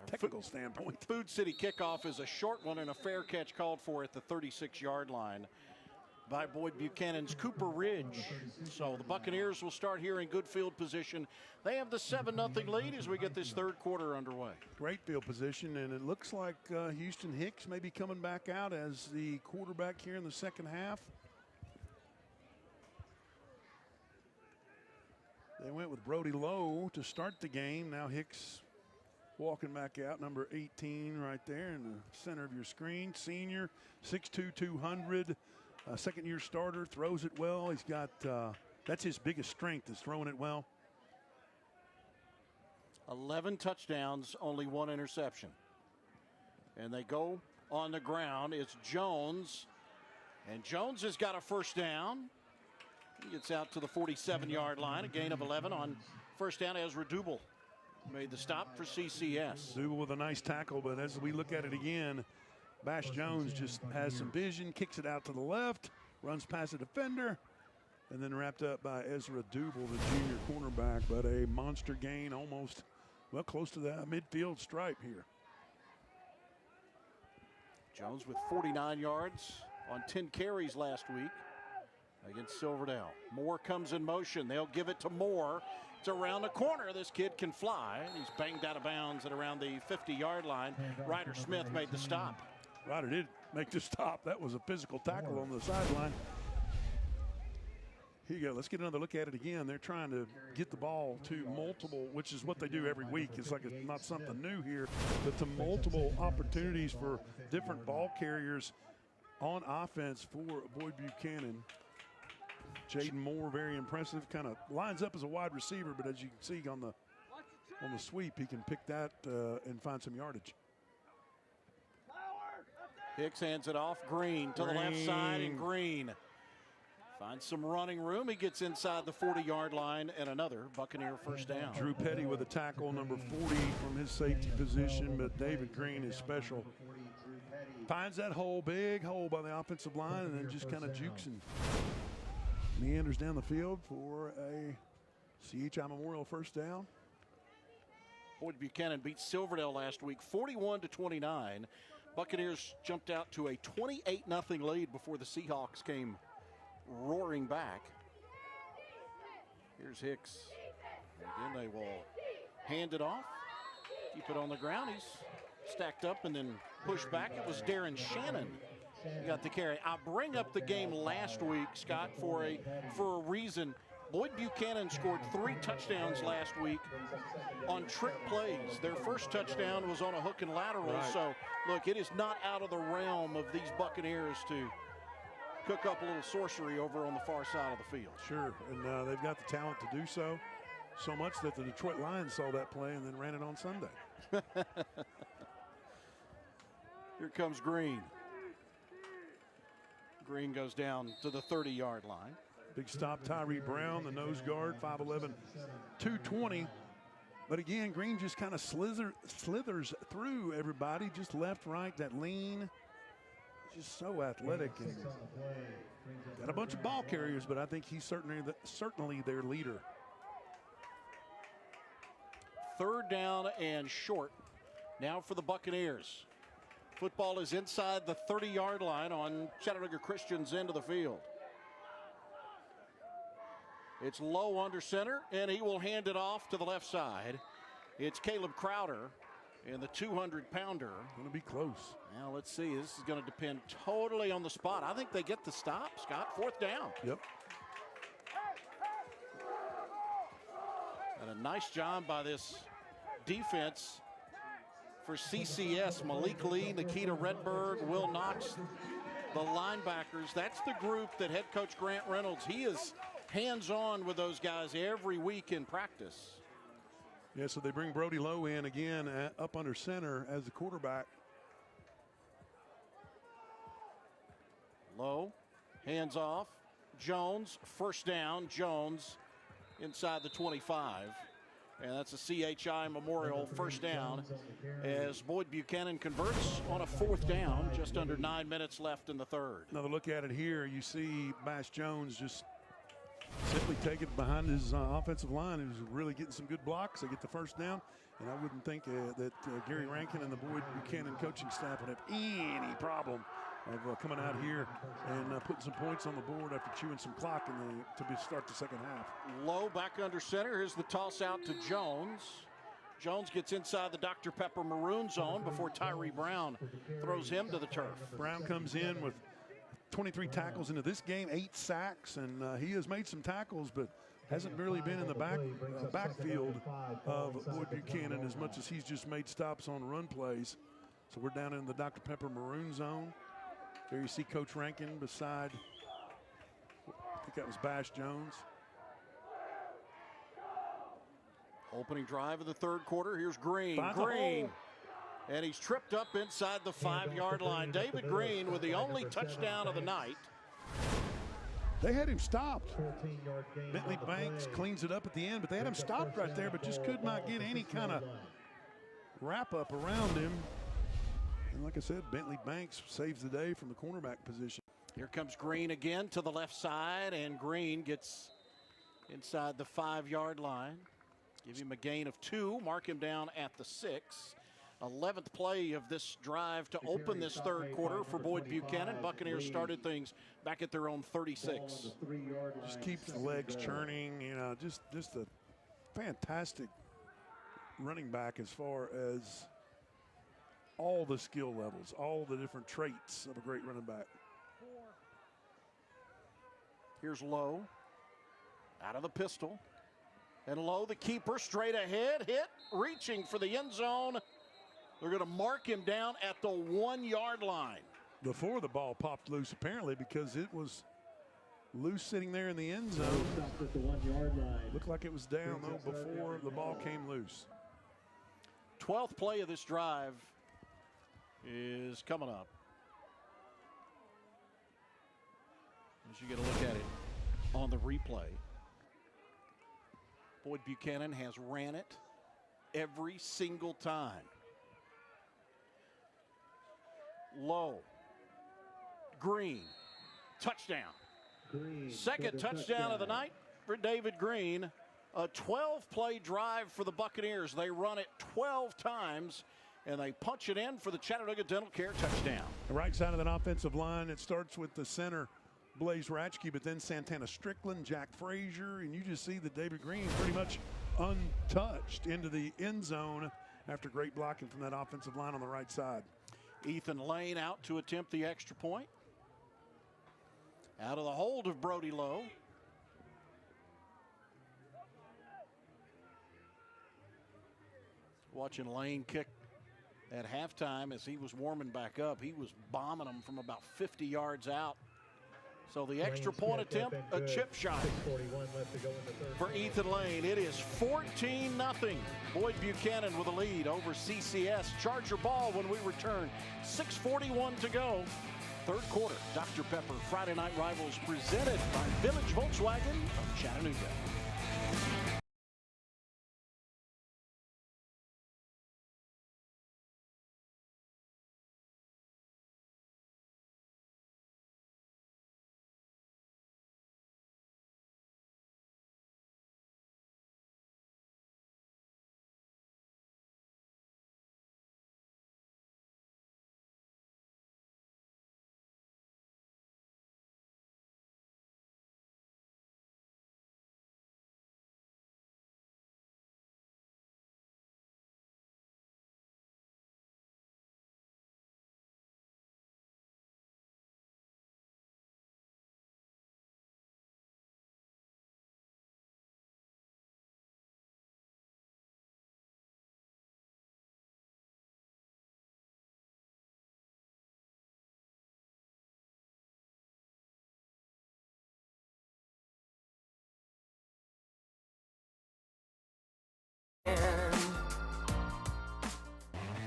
technical standpoint. Food City kickoff is a short one and a fair catch called for at the 36-yard line by Boyd-Buchanan's Cooper Ridge. So the Buccaneers will start here in good field position. They have the 7-0 lead as we get this third quarter underway. Great field position, and it looks like Houston Hicks may be coming back out as the quarterback here in the second half. They went with Brody Lowe to start the game. Now Hicks walking back out, number 18 right there in the center of your screen. Senior, 6'2", 200. Second-year starter, throws it well. He's got, that's his biggest strength, is throwing it well. 11 touchdowns, only 1 interception. And they go on the ground. It's Jones. And Jones has got a first down. He gets out to the 47-yard line, a gain of 11 on first down. Ezra Dubel made the stop for CCS. Dubel with a nice tackle, but as we look at it again, Bash Jones just has some vision, kicks it out to the left, runs past the defender, and then wrapped up by Ezra Dubel, the junior cornerback. But a monster gain, almost, well, close to that midfield stripe here. Jones with 49 yards on 10 carries last week against Silverdale. Moore comes in motion. They'll give it to Moore. It's around the corner. This kid can fly. He's banged out of bounds at around the 50-yard line. Ryder Smith made the stop. Ryder did make the stop. That was a physical tackle on the sideline. Here you go. Let's get another look at it again. They're trying to get the ball to multiple, which is what they do every week. It's like it's not something new here, but to multiple opportunities for different ball carriers on offense for Boyd-Buchanan. Jaden Moore, very impressive. Kind of lines up as a wide receiver, but as you can see on the sweep, he can pick that and find some yardage. Hicks hands it off. Green to the left side, and Green finds some running room. He gets inside the 40-yard line, and another Buccaneer first down. Drew Petty with a tackle, number 40 from his safety position, but David Green is special. Finds that hole, big hole by the offensive line, and then just kind of jukes and meanders down the field for a CHI Memorial first down. Boyd-Buchanan beat Silverdale last week, 41-29. Buccaneers jumped out to a 28-0 lead before the Seahawks came roaring back. Here's Hicks. Again, they will hand it off, keep it on the ground. He's stacked up and then pushed back. It was Darren Shannon who got the carry. I bring up the game last week, Scott, for a reason. Boyd-Buchanan scored 3 touchdowns last week on trick plays. Their first touchdown was on a hook and lateral. Right. So, look, it is not out of the realm of these Buccaneers to cook up a little sorcery over on the far side of the field. Sure, and they've got the talent to do so. So much that the Detroit Lions saw that play and then ran it on Sunday. Here comes Green. Green goes down to the 30-yard line. Big stop, Tyree Brown, the nose guard, 5'11", 220. But again, Green just kind of slithers through everybody, just left, right, that lean. Just so athletic. And got a bunch of ball carriers, but I think he's certainly their leader. 3rd down and short now for the Buccaneers. Football is inside the 30-yard line on Chattanooga Christian's end of the field. It's Lowe under center, and he will hand it off to the left side. It's Caleb Crowder and the 200-pounder. Going to be close. Now, let's see. This is going to depend totally on the spot. I think they get the stop, Scott. 4th down. Yep. And a nice job by this defense for CCS. Malik Lee, Nikita Redberg, Will Knox, the linebackers. That's the group that head coach Grant Reynolds, he is hands-on with those guys every week in practice. Yeah, so they bring Brody Lowe in again up under center as the quarterback. Lowe, hands off. Jones, 1st down. Jones inside the 25. And that's a CHI Memorial 1st down as Boyd-Buchanan converts on a 4th down, just under 9 minutes left in the 3rd. Another look at it here. You see Bash Jones just simply take it behind his offensive line. He was really getting some good blocks. They get the 1st down. And I wouldn't think that Gary Rankin and the Boyd-Buchanan coaching staff would have any problem of coming out here and putting some points on the board after chewing some clock to start the second half. Lowe back under center. Here's the toss out to Jones. Jones gets inside the Dr. Pepper maroon zone before Tyree Brown throws him to the turf. Brown comes in with 23 tackles into this game, 8 sacks, and he has made some tackles, but hasn't really been in the backfield of Boyd-Buchanan as much as he's just made stops on run plays. So we're down in the Dr. Pepper maroon zone. There you see Coach Rankin beside, I think that was Bash Jones. Opening drive of the 3rd quarter. Here's Green. Finds Green. And he's tripped up inside the 5-yard line. David Green with the only touchdown of the night. They had him stopped. Bentley Banks cleans it up at the end, but they had him stopped right there, but just could not get any kind of wrap up around him. And like I said, Bentley Banks saves the day from the cornerback position. Here comes Green again to the left side, and Green gets inside the 5-yard line. Give him a gain of 2, mark him down at the 6. 11th play of this drive to open this 3rd quarter for Boyd-Buchanan. Buccaneers started things back at their own 36. Just keeps the legs churning, you know, just a fantastic running back as far as all the skill levels, all the different traits of a great running back. Here's Lowe out of the pistol. And Lowe, the keeper, straight ahead, hit, reaching for the end zone. They're going to mark him down at the 1-yard line. Before the ball popped loose, apparently, because it was loose sitting there in the end zone. At the 1-yard line. Looked like it was down, though, before the ball came loose. 12th play of this drive is coming up. As you get a look at it on the replay, Boyd-Buchanan has ran it every single time. Lowe, Green, touchdown. Second touchdown of the night for David Green. A 12-play drive for the Buccaneers. They run it 12 times, and they punch it in for the Chattanooga Dental Care touchdown. The right side of that offensive line, it starts with the center, Blaze Ratchke, but then Santana Strickland, Jack Frazier, and you just see that David Green pretty much untouched into the end zone after great blocking from that offensive line on the right side. Ethan Lane out to attempt the extra point. Out of the hold of Brody Lowe. Watching Lane kick at halftime as he was warming back up. He was bombing them from about 50 yards out So the extra point attempt, a chip shot for Ethan Lane. It is 14-0. Boyd-Buchanan with a lead over CCS. Charger ball when we return. 6:41 to go. Third quarter, Dr. Pepper Friday Night Rivals presented by Village Volkswagen of Chattanooga.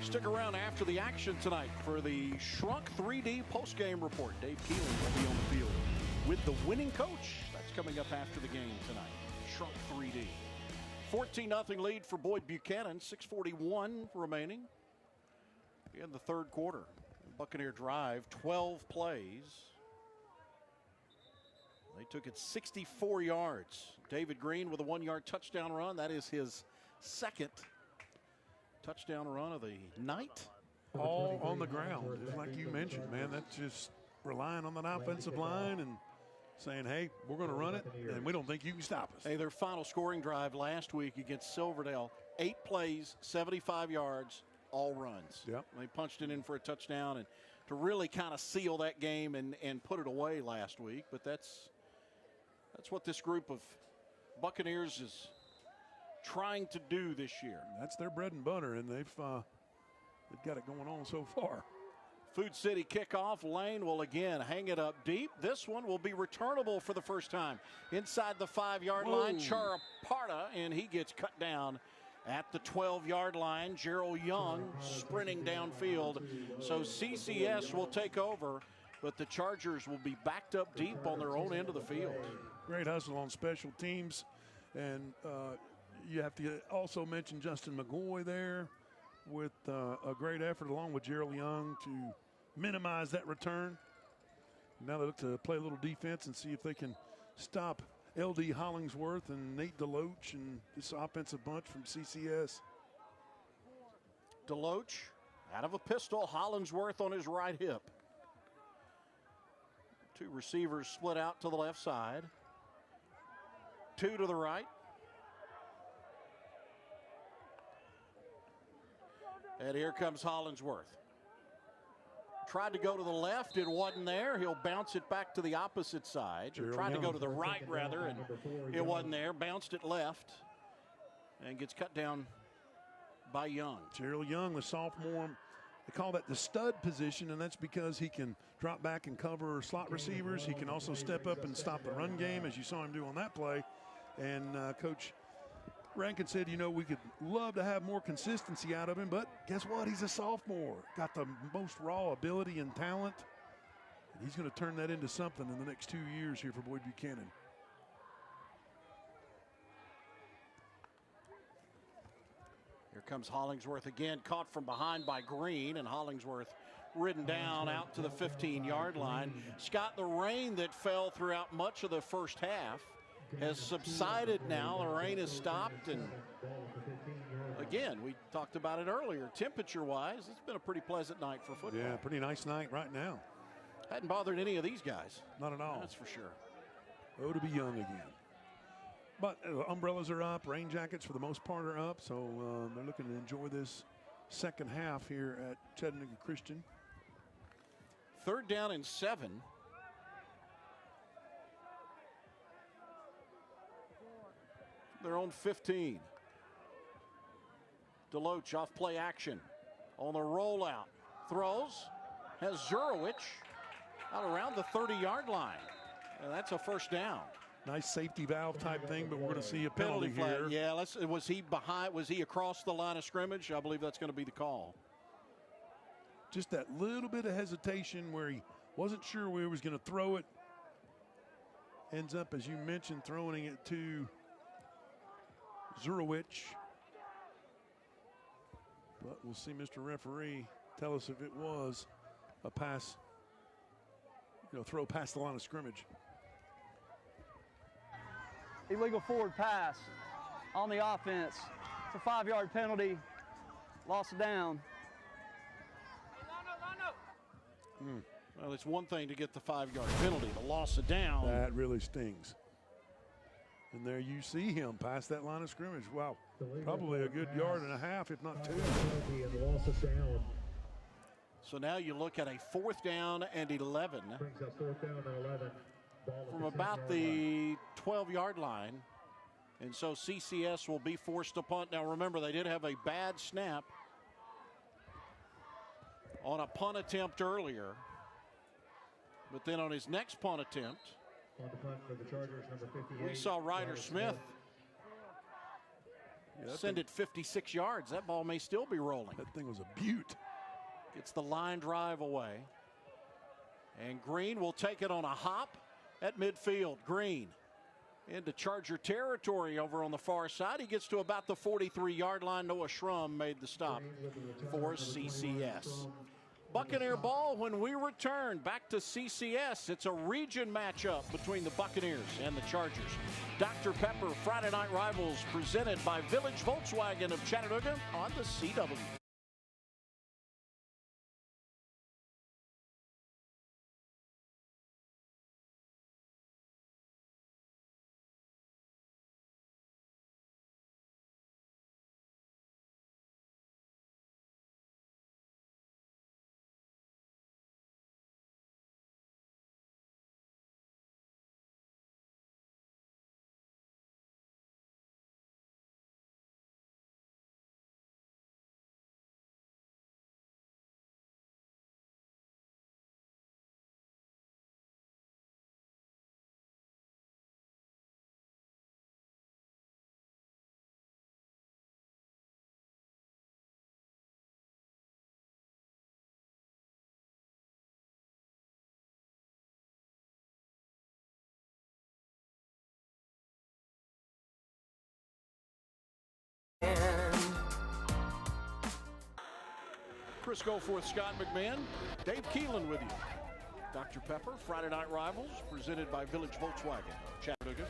Stick around after the action tonight for the Shrunk 3D postgame report. Dave Keeling will be on the field with the winning coach. That's coming up after the game tonight. Shrunk 3D. 14-0 lead for Boyd-Buchanan. 6:41 remaining in the third quarter. Buccaneer drive, 12 plays. They took it 64 yards. David Green with a 1-yard touchdown run. That is his second touchdown run of the night. All on the ground, just like you mentioned, man. That's just relying on that offensive line and saying, hey, we're going to run it, and we don't think you can stop us. Hey, their final scoring drive last week against Silverdale, 8 plays, 75 yards, all runs. Yep. They punched it in for a touchdown and to really kind of seal that game and put it away last week. But that's what this group of Buccaneers is trying to do this year. That's their bread and butter, and they've got it going on so far. Food City kickoff. Lane will again hang it up deep. This one will be returnable for the first time inside the 5-yard line. Charaparta, and he gets cut down at the 12-yard line. Gerald Young sprinting downfield. So CCS will take over, but the Chargers will be backed up deep on their own end of the field. Great hustle on special teams, and you have to also mention Justin McGoy there with a great effort along with Gerald Young to minimize that return. Now they look to play a little defense and see if they can stop L.D. Hollingsworth and Nate DeLoach and this offensive bunch from CCS. DeLoach out of a pistol, Hollingsworth on his right hip. Two receivers split out to the left side. Two to the right. And here comes Hollingsworth. Tried to go to the left, it wasn't there. He'll bounce it back to the opposite side. Or tried to go to the right, rather, and it wasn't there. Bounced it left and gets cut down by Young. Gerald Young, the sophomore, they call that the stud position, and that's because he can drop back and cover slot receivers. He can also step up and stop the run game, as you saw him do on that play. And Coach Rankin said, you know, we could love to have more consistency out of him, but guess what? He's a sophomore. Got the most raw ability and talent. And he's going to turn that into something in the next 2 years here for Boyd-Buchanan. Here comes Hollingsworth again, caught from behind by Green, and Hollingsworth ridden down out to the 15-yard line. Scott, the rain that fell throughout much of the first half has subsided now. The rain has stopped, and again, we talked about it earlier. Temperature-wise, it's been a pretty pleasant night for football. Yeah, pretty nice night right now. Hadn't bothered any of these guys. Not at all. That's for sure. Oh, to be young again. But umbrellas are up, rain jackets for the most part are up, so they're looking to enjoy this second half here at Chattanooga Christian. 3rd down and 7. Their own 15. DeLoach off play action on the rollout. Throws, has Zurowicz out around the 30-yard line. And that's a first down. Nice safety valve type thing, but we're going to see a penalty flag. here. Yeah, was he behind? Was he across the line of scrimmage? I believe that's going to be the call. Just that little bit of hesitation where he wasn't sure where he was going to throw it. Ends up, as you mentioned, throwing it to Zurowicz. But we'll see Mr. Referee tell us if it was a pass, throw past the line of scrimmage. Illegal forward pass on the offense. It's a 5-yard penalty. Loss of down. Well, it's one thing to get the 5-yard penalty. The loss of down. That really stings. And there you see him past that line of scrimmage. Wow, probably a good yard and a half, if not 2. So now you look at a 4th down and 11. Brings up 4th down and 11. From about the 12-yard line. And so CCS will be forced to punt. Now remember, they did have a bad snap on a punt attempt earlier. But then on his next punt attempt, On the punt for the Chargers, number 58. we saw Ryder Smith send it 56 yards. That ball may still be rolling. That thing was a beaut. Gets the line drive away. And Green will take it on a hop at midfield. Green into Charger territory over on the far side. He gets to about the 43-yard line. Noah Schrum made the stop for CCS. Buccaneer ball when we return back to CCS. It's a region matchup between the Buccaneers and the Chargers. Dr. Pepper Friday Night Rivals presented by Village Volkswagen of Chattanooga on the CW. Chris Goforth, Scott McMahon, Dave Keelan with you. Dr. Pepper, Friday Night Rivals, presented by Village Volkswagen, Chattanooga.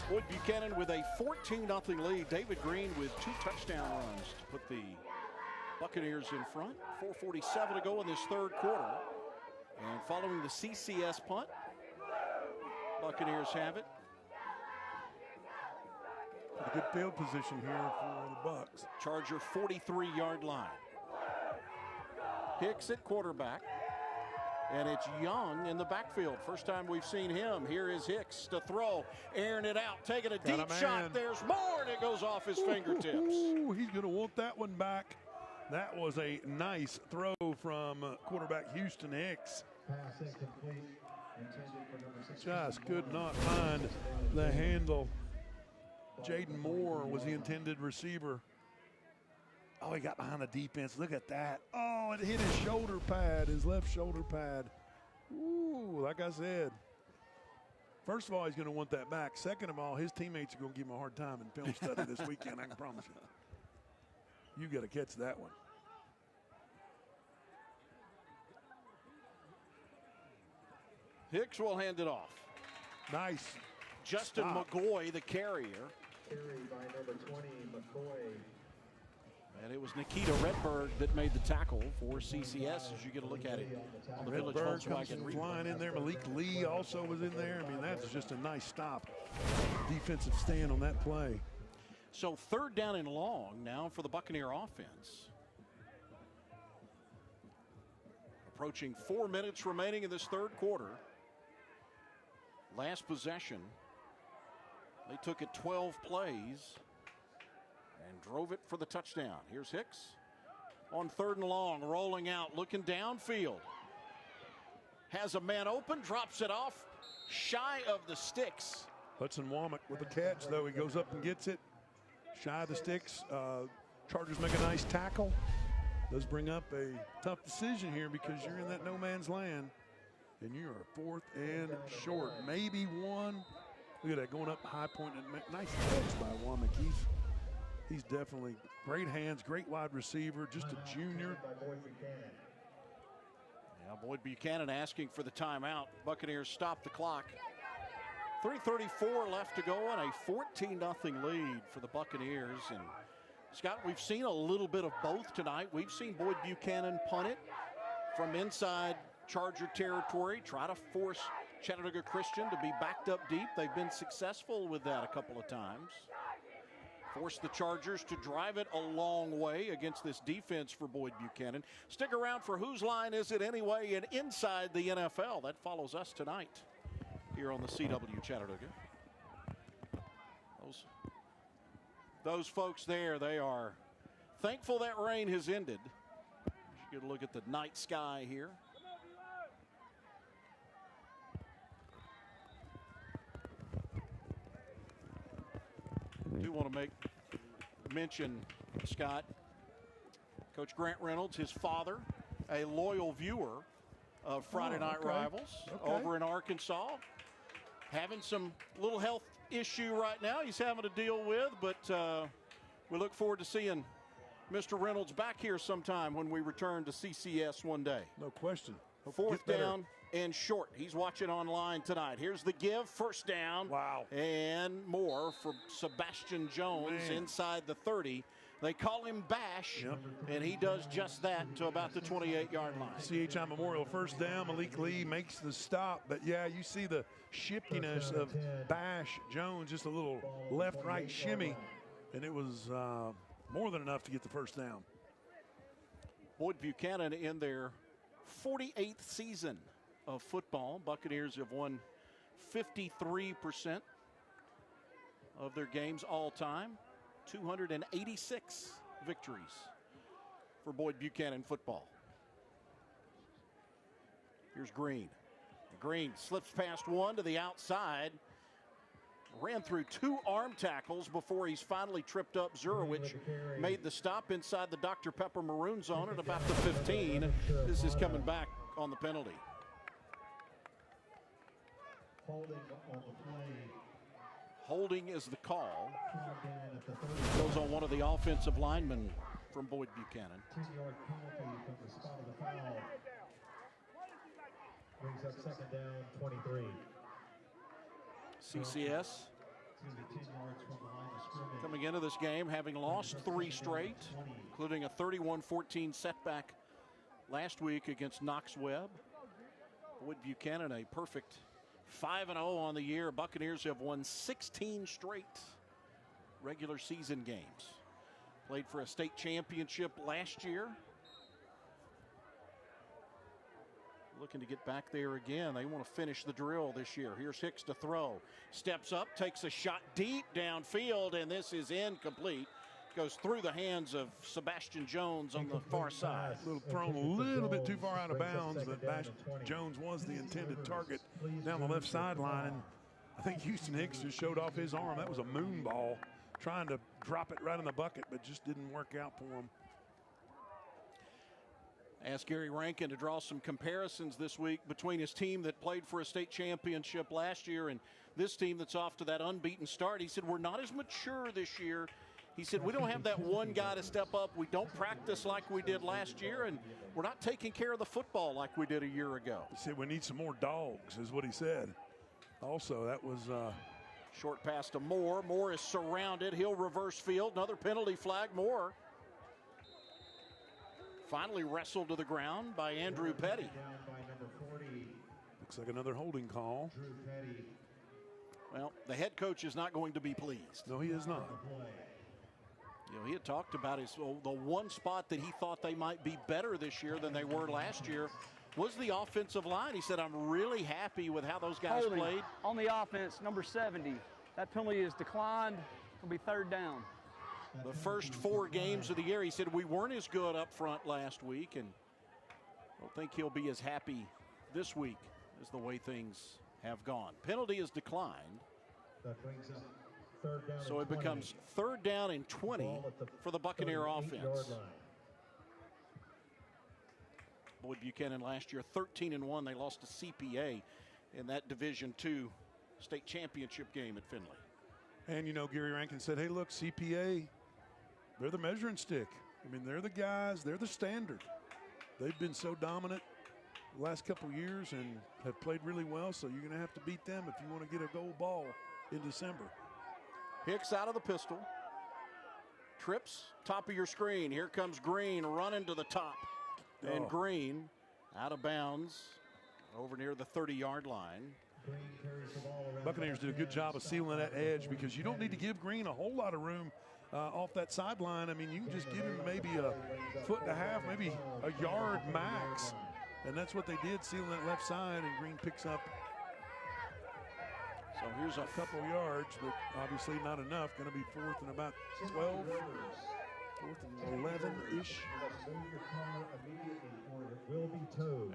Boyd-Buchanan with a 14-0 lead. David Green with 2 touchdown runs to put the Buccaneers in front. 4:47 to go in this third quarter. And following the CCS punt, Buccaneers have it. A good field position here for the Bucks. Charger 43-yard line. Hicks at quarterback. And it's Young in the backfield. First time we've seen him. Here is Hicks to throw. Airing it out. Taking a deep shot. There's more, and it goes off his fingertips. He's going to want that one back. That was a nice throw from quarterback Houston Hicks. Just could not find the handle. Jaden Moore was the intended receiver. Oh, he got behind the defense. Look at that. Oh, it hit his shoulder pad, his left shoulder pad. Ooh, like I said. First of all, he's going to want that back. Second of all, his teammates are going to give him a hard time in film study this weekend, I can promise you. You got to catch that one. Hicks will hand it off. Nice. Justin McGoy, the carrier. Carried by number 20, McCoy. And it was Nikita Redberg that made the tackle for CCS as you get a look at it on the Village Volkswagen flying in there. Malik Lee also was in there. I mean, that's just a nice stop. Defensive stand on that play. So third down and long now for the Buccaneer offense. Approaching 4 minutes remaining in this third quarter. Last possession. They took it 12 plays and drove it for the touchdown. Here's Hicks on third and long, rolling out, looking downfield. Has a man open, drops it off. shy of the sticks. Hudson Womack with a catch, though. He goes up and gets it. Shy of the sticks. Chargers make a nice tackle. Does bring up a tough decision here because you're in that no man's land. And you are 4th and short. Maybe one. Look at that, going up high point. And nice catch by Womack. He's definitely great hands, great wide receiver, just a junior. Yeah, Boyd-Buchanan asking for the timeout. Buccaneers stop the clock. 3:34 left to go and a 14-0 lead for the Buccaneers. And Scott, we've seen a little bit of both tonight. We've seen Boyd-Buchanan punt it from inside Charger territory, try to force Chattanooga Christian to be backed up deep. They've been successful with that a couple of times. Force the Chargers to drive it a long way against this defense for Boyd-Buchanan. Stick around for Whose Line Is It Anyway and Inside the NFL. That follows us tonight here on the CW Chattanooga. Those folks there, they are thankful that rain has ended. Get a look at the night sky here. I do want to mention, Scott, Coach Grant Reynolds, his father, a loyal viewer of Friday Night Rivals over in Arkansas. Having some little health issue right now he's having to deal with, but we look forward to seeing Mr. Reynolds back here sometime when we return to CCS one day. No question. 4th down and short. He's watching online tonight. Here's the give. 1st down. Wow. And more for Sebastian Jones inside the 30. They call him Bash, and he does just that to about the 28-yard line. CHI Memorial 1st down. Malik Lee makes the stop. But, yeah, you see the shiftiness of Bash Jones, just a little left-right shimmy, and it was more than enough to get the 1st down. Boyd-Buchanan in their 48th season of football. Buccaneers have won 53% of their games all time. 286 victories for Boyd-Buchanan football. Here's Green. Green slips past one to the outside. Ran through 2 arm tackles before he's finally tripped up. Zurowicz made the stop inside the Dr. Pepper maroon zone at about the 15. This is coming back on the penalty. Holding is the call. Goes on one of the offensive linemen from Boyd-Buchanan. 10-yard penalty from the spot of the foul. Brings up 2nd down, 23. CCS coming into this game having lost 3 straight, including a 31-14 setback last week against Knox Webb. Boyd-Buchanan a perfect 5-0 on the year. Buccaneers have won 16 straight regular season games. Played for a state championship last year. Looking to get back there again. They want to finish the drill this year. Here's Hicks to throw. Steps up, takes a shot deep downfield, and this is incomplete. Goes through the hands of Sebastian Jones on the far side. Thrown a little bit too far out of bounds, but Jones was the intended target down the left sideline. I think Houston Hicks just showed off his arm. That was a moon ball, trying to drop it right in the bucket, but just didn't work out for him. Asked Gary Rankin to draw some comparisons this week between his team that played for a state championship last year and this team that's off to that unbeaten start. He said, we're not as mature this year. He said, we don't have that one guy to step up. We don't practice like we did last year, and we're not taking care of the football like we did a year ago. He said, we need some more dogs, is what he said. Also, that was short pass to Moore. Moore is surrounded. He'll reverse field. Another penalty flag. Moore finally wrestled to the ground by Andrew Petty. Looks like another holding call. Well, the head coach is not going to be pleased. No, he is not. You know, he had talked about the one spot that he thought they might be better this year than they were last year was the offensive line. He said, I'm really happy with how those guys played. On the offense, number 70. That penalty is declined. It'll be 3rd down. The first 4 games of the year, he said, we weren't as good up front last week, and I don't think he'll be as happy this week as the way things have gone. Penalty is declined. That brings up third down So it and 20. becomes 3rd down and 20 for the Buccaneer offense. Boyd-Buchanan last year 13-1. They lost to CPA in that Division II state championship game at Findlay. And, you know, Gary Rankin said, hey, look, CPA, they're the measuring stick. I mean, they're the guys, they're the standard. They've been so dominant the last couple years and have played really well, so you're going to have to beat them if you want to get a gold ball in December. Hicks out of the pistol. Trips, top of your screen. Here comes Green running to the top. And Green out of bounds over near the 30-yard line. Buccaneers did a good job of sealing that edge because you don't need to give Green a whole lot of room off that sideline. I mean, you can just give him maybe a foot and a half, maybe a yard max. And that's what they did, sealing that left side, and Green picks up so here's a couple yards, but obviously not enough. Going to be 4th and about 12, 4th and 11-ish.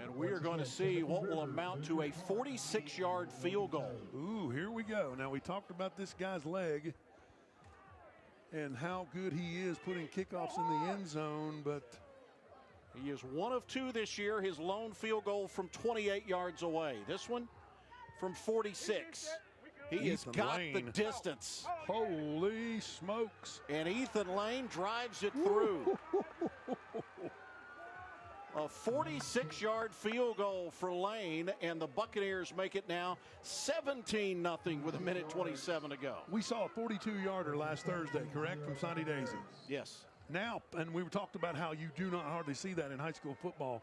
And we are going to see what will amount to a 46-yard field goal. Ooh, here we go. Now, we talked about this guy's leg and how good he is putting kickoffs in the end zone, but he is 1 of 2 this year. His lone field goal from 28 yards away. This one from 46. He has got the distance. Holy smokes. And Ethan Lane drives it through. A 46-yard field goal for Lane, and the Buccaneers make it now 17-0 with 1:27 to go. We saw a 42-yarder last Thursday, correct, from Sonny Daisy? Yes. Now, and we talked about how you do not hardly see that in high school football.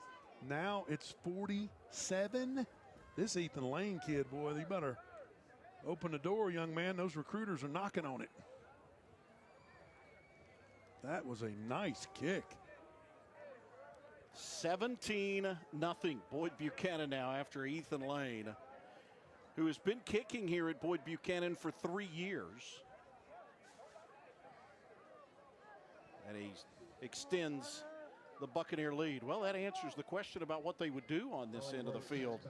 Now it's 47. This Ethan Lane kid, boy, you better open the door, young man. Those recruiters are knocking on it. That was a nice kick. 17-0. Boyd-Buchanan now after Ethan Lane, who has been kicking here at Boyd-Buchanan for 3 years. And he extends the Buccaneer lead. Well, that answers the question about what they would do on this end of the field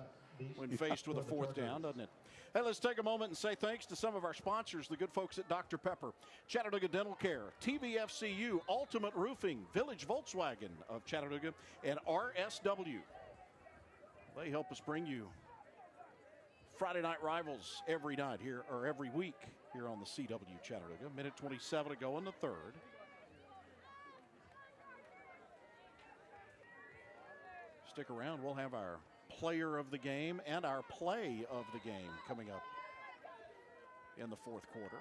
when faced with a 4th down, doesn't it? Hey, let's take a moment and say thanks to some of our sponsors, the good folks at Dr. Pepper, Chattanooga Dental Care, TVFCU, Ultimate Roofing, Village Volkswagen of Chattanooga, and RSW. They help us bring you Friday Night Rivals every night here, or every week here on the CW Chattanooga. 1:27 to go in the 3rd. Stick around. We'll have our player of the game and our play of the game coming up in the 4th quarter.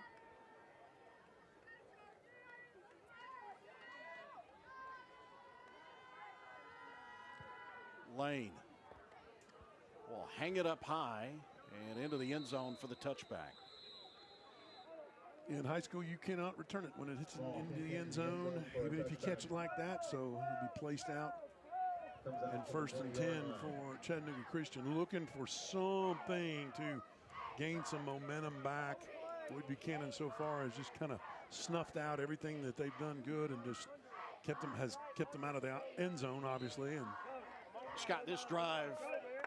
Lane will hang it up high and into the end zone for the touchback. In high school, you cannot return it when it hits into the end zone, even if you catch it like that, so it'll be placed out. And 1st and 10 for Chattanooga Christian, looking for something to gain some momentum back. Boyd-Buchanan so far has just kind of snuffed out everything that they've done good and just has kept them out of the end zone, obviously. And Scott, this drive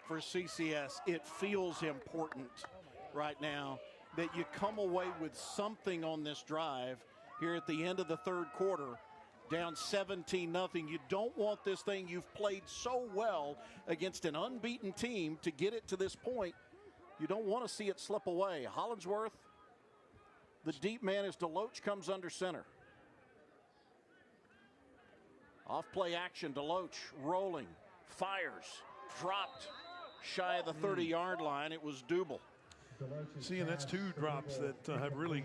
for CCS, it feels important right now that you come away with something on this drive here at the end of the 3rd quarter. Down 17-0. You don't want this thing. You've played so well against an unbeaten team to get it to this point. You don't want to see it slip away. Hollingsworth, the deep man as Deloach comes under center. Off play action, Deloach rolling, fires, dropped shy of the 30-yard line. It was Double. See, and that's 2 drops that have really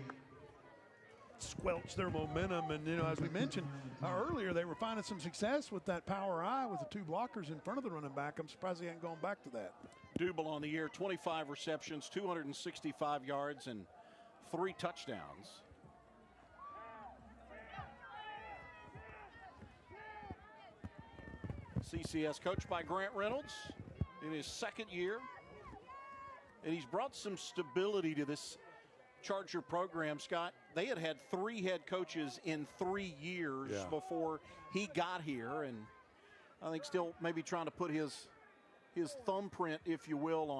squelch their momentum. And, you know, as we mentioned earlier, they were finding some success with that power eye with the 2 blockers in front of the running back. I'm surprised he hadn't gone back to that. Double on the year, 25 receptions, 265 yards, and 3 touchdowns. CCS coached by Grant Reynolds in his 2nd year. And he's brought some stability to this Charger program, Scott. They had 3 head coaches in 3 years before he got here, and I think still maybe trying to put his thumbprint, if you will,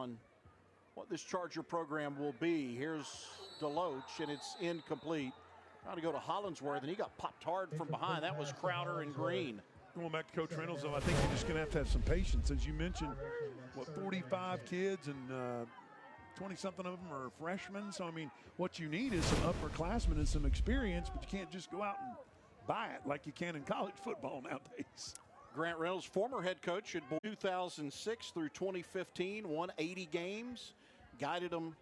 what this Charger program will be. Here's Deloach, and it's incomplete. Trying to go to Hollingsworth, and he got popped hard from behind. That was Crowder and Green. Going back to Coach Reynolds, though, I think you're just going to have some patience. As you mentioned, 45 kids, and 20-something of them are freshmen. So, I mean, what you need is some upperclassmen and some experience, but you can't just go out and buy it like you can in college football nowadays. Grant Reynolds, former head coach at Boyd 2006 through 2015, won 80 games, guided them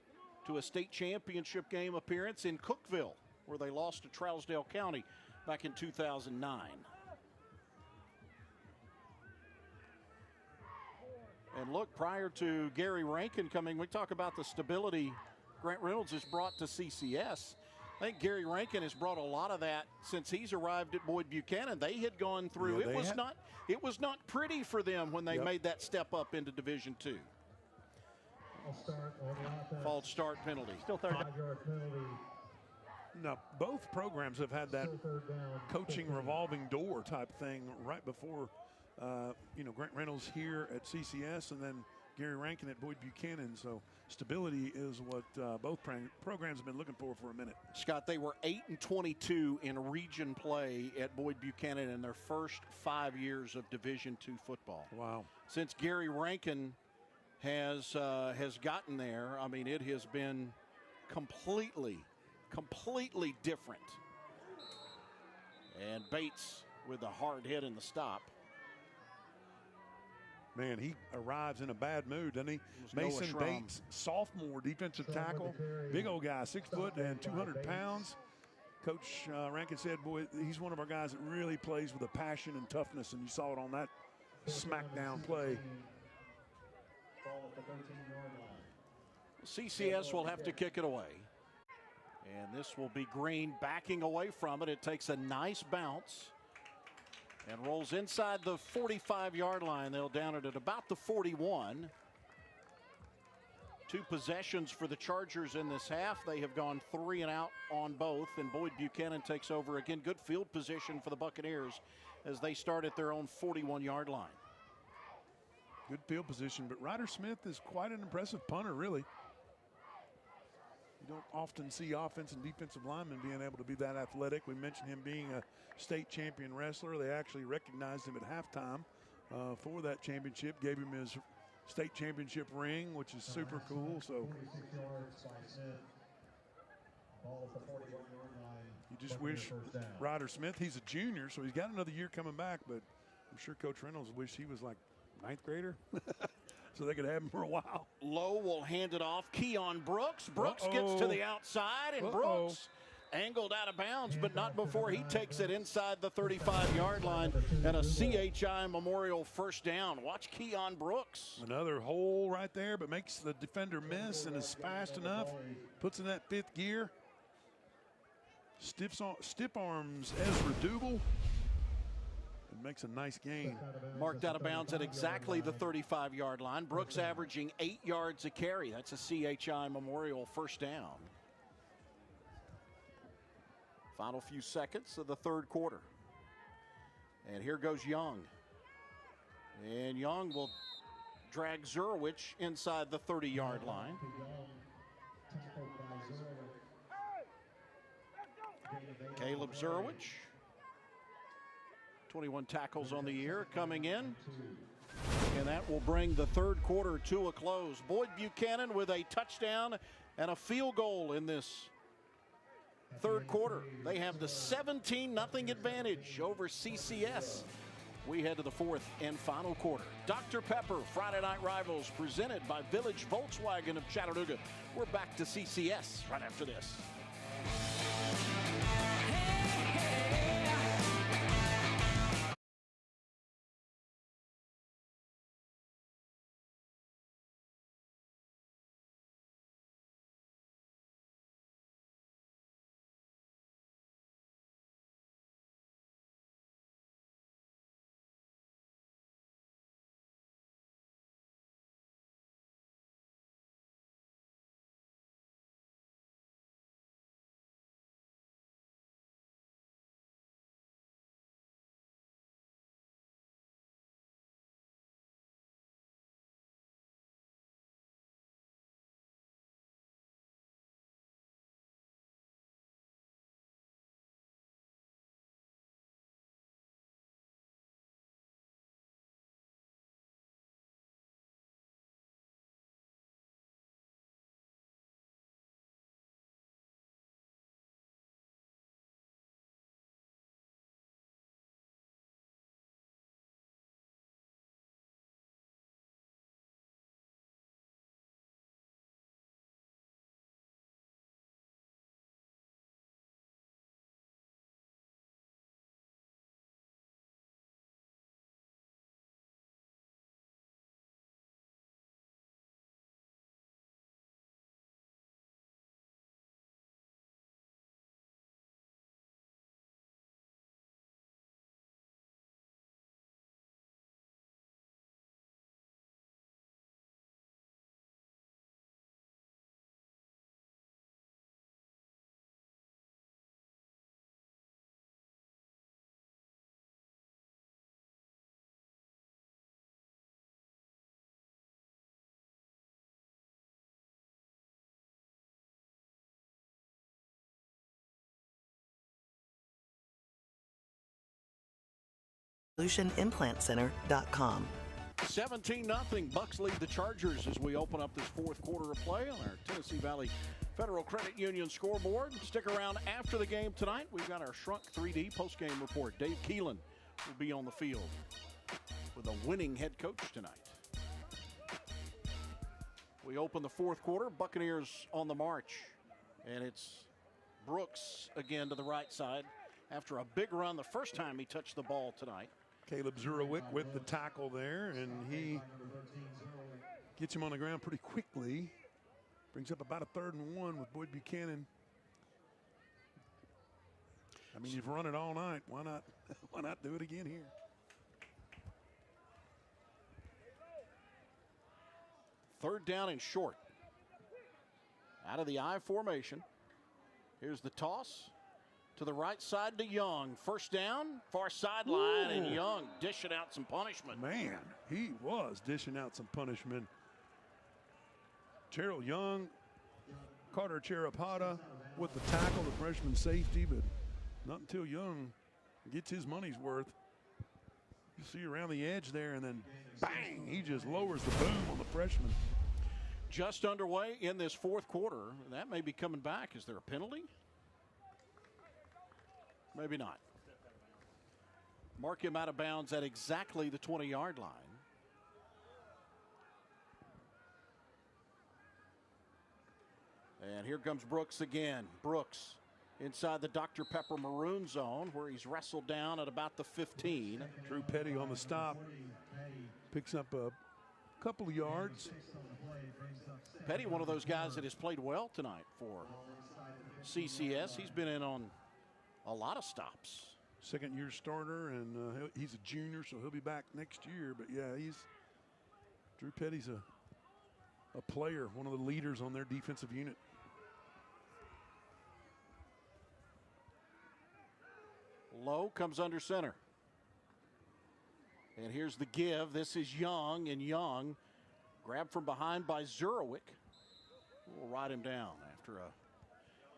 to a state championship game appearance in Cookeville, where they lost to Trousdale County back in 2009. And look, prior to Gary Rankin coming, we talk about the stability Grant Reynolds has brought to CCS. I think Gary Rankin has brought a lot of that since he's arrived at Boyd-Buchanan. They had gone through, it was not pretty for them when they made that step up into Division II. False start penalty. Still third down. Now, both programs have had that coaching revolving door type thing right before, Grant Reynolds here at CCS and then Gary Rankin at Boyd-Buchanan. So stability is what both programs have been looking for a minute. Scott, they were 8-22 in region play at Boyd-Buchanan in their first 5 years of Division II football. Wow. Since Gary Rankin has gotten there, I mean, it has been completely different. And Bates with a hard hit in the stop. Man, he arrives in a bad mood, doesn't he? Mason Bates, sophomore defensive tackle, big old guy, 6 foot and 200 pounds. Coach Rankin said, boy, he's one of our guys that really plays with a passion and toughness, and you saw it on that smackdown play. CCS will have to kick it away. And this will be Green backing away from it. It takes a nice bounce and rolls inside the 45-yard line. They'll down it at about the 41. 2 possessions for the Chargers in this half. They have gone 3 and out on both, and Boyd-Buchanan takes over again. Good field position for the Buccaneers as they start at their own 41-yard line. Good field position, but Ryder Smith is quite an impressive punter, really. You don't often see offensive and defensive linemen being able to be that athletic. We mentioned him being a state champion wrestler. They actually recognized him at halftime for that championship, gave him his state championship ring, which is super cool. So you just wish Ryder Smith, he's a junior, so he's got another year coming back, but I'm sure Coach Reynolds wished he was like 9th grader. So they could have him for a while. Lowe will hand it off. Keon Brooks. Brooks gets to the outside, and Brooks angled out of bounds, but not before he takes it inside the 35-yard line and a CHI Memorial first down. Watch Keon Brooks. Another hole right there, but makes the defender miss and is fast enough. Puts in that 5th gear. Stiff arms Ezra Duble. Makes a nice gain. Marked out of bounds at exactly the 35-yard line. Brooks averaging 8 yards a carry. That's a CHI Memorial first down. Final few seconds of the 3rd quarter. And here goes Young. And Young will drag Zurwich inside the 30-yard line. Caleb Zurwich. 21 tackles on the year coming in. And that will bring the 3rd quarter to a close. Boyd-Buchanan with a touchdown and a field goal in this 3rd quarter. They have the 17-0 advantage over CCS. We head to the 4th and final quarter. Dr. Pepper, Friday Night Rivals, presented by Village Volkswagen of Chattanooga. We're back to CCS right after this. SolutionImplantCenter.com. 17-0. Bucks lead the Chargers as we open up this fourth quarter of play on our Tennessee Valley Federal Credit Union scoreboard. Stick around after the game tonight. We've got our Shrunk 3D postgame report. Dave Keelan will be on the field with a winning head coach tonight. We open the fourth quarter. Buccaneers on the march. And it's Brooks again to the right side after a big run the first time he touched the ball tonight. Caleb Zurowick with the tackle there, and he gets him on the ground pretty quickly. Brings up about a 3rd and 1 with Boyd-Buchanan. I mean, you've run it all night. Why not do it again here? Third down and short. Out of the I formation. Here's the toss to the right side to Young. First down, far sideline, and Young dishing out some punishment. Man, he was dishing out some punishment. Terrell Young, Carter Cherapata with the tackle, the freshman safety, but not until Young gets his money's worth. You see around the edge there, and then bang, he just lowers the boom on the freshman. Just underway in this fourth quarter. That may be coming back. Is there a penalty? Maybe not. Mark him out of bounds at exactly the 20-yard line. And here comes Brooks again. Brooks inside the Dr. Pepper maroon zone where he's wrestled down at about the 15. Drew Petty on the stop. Picks up a couple of yards. Petty, one of those guys that has played well tonight for CCS. He's been in on a lot of stops. Second-year starter, and he's a junior, so he'll be back next year. But yeah, Drew Petty's a player, one of the leaders on their defensive unit. Lowe comes under center. And here's the give. This is Young, and Young grabbed from behind by Zurowick. We'll ride him down after a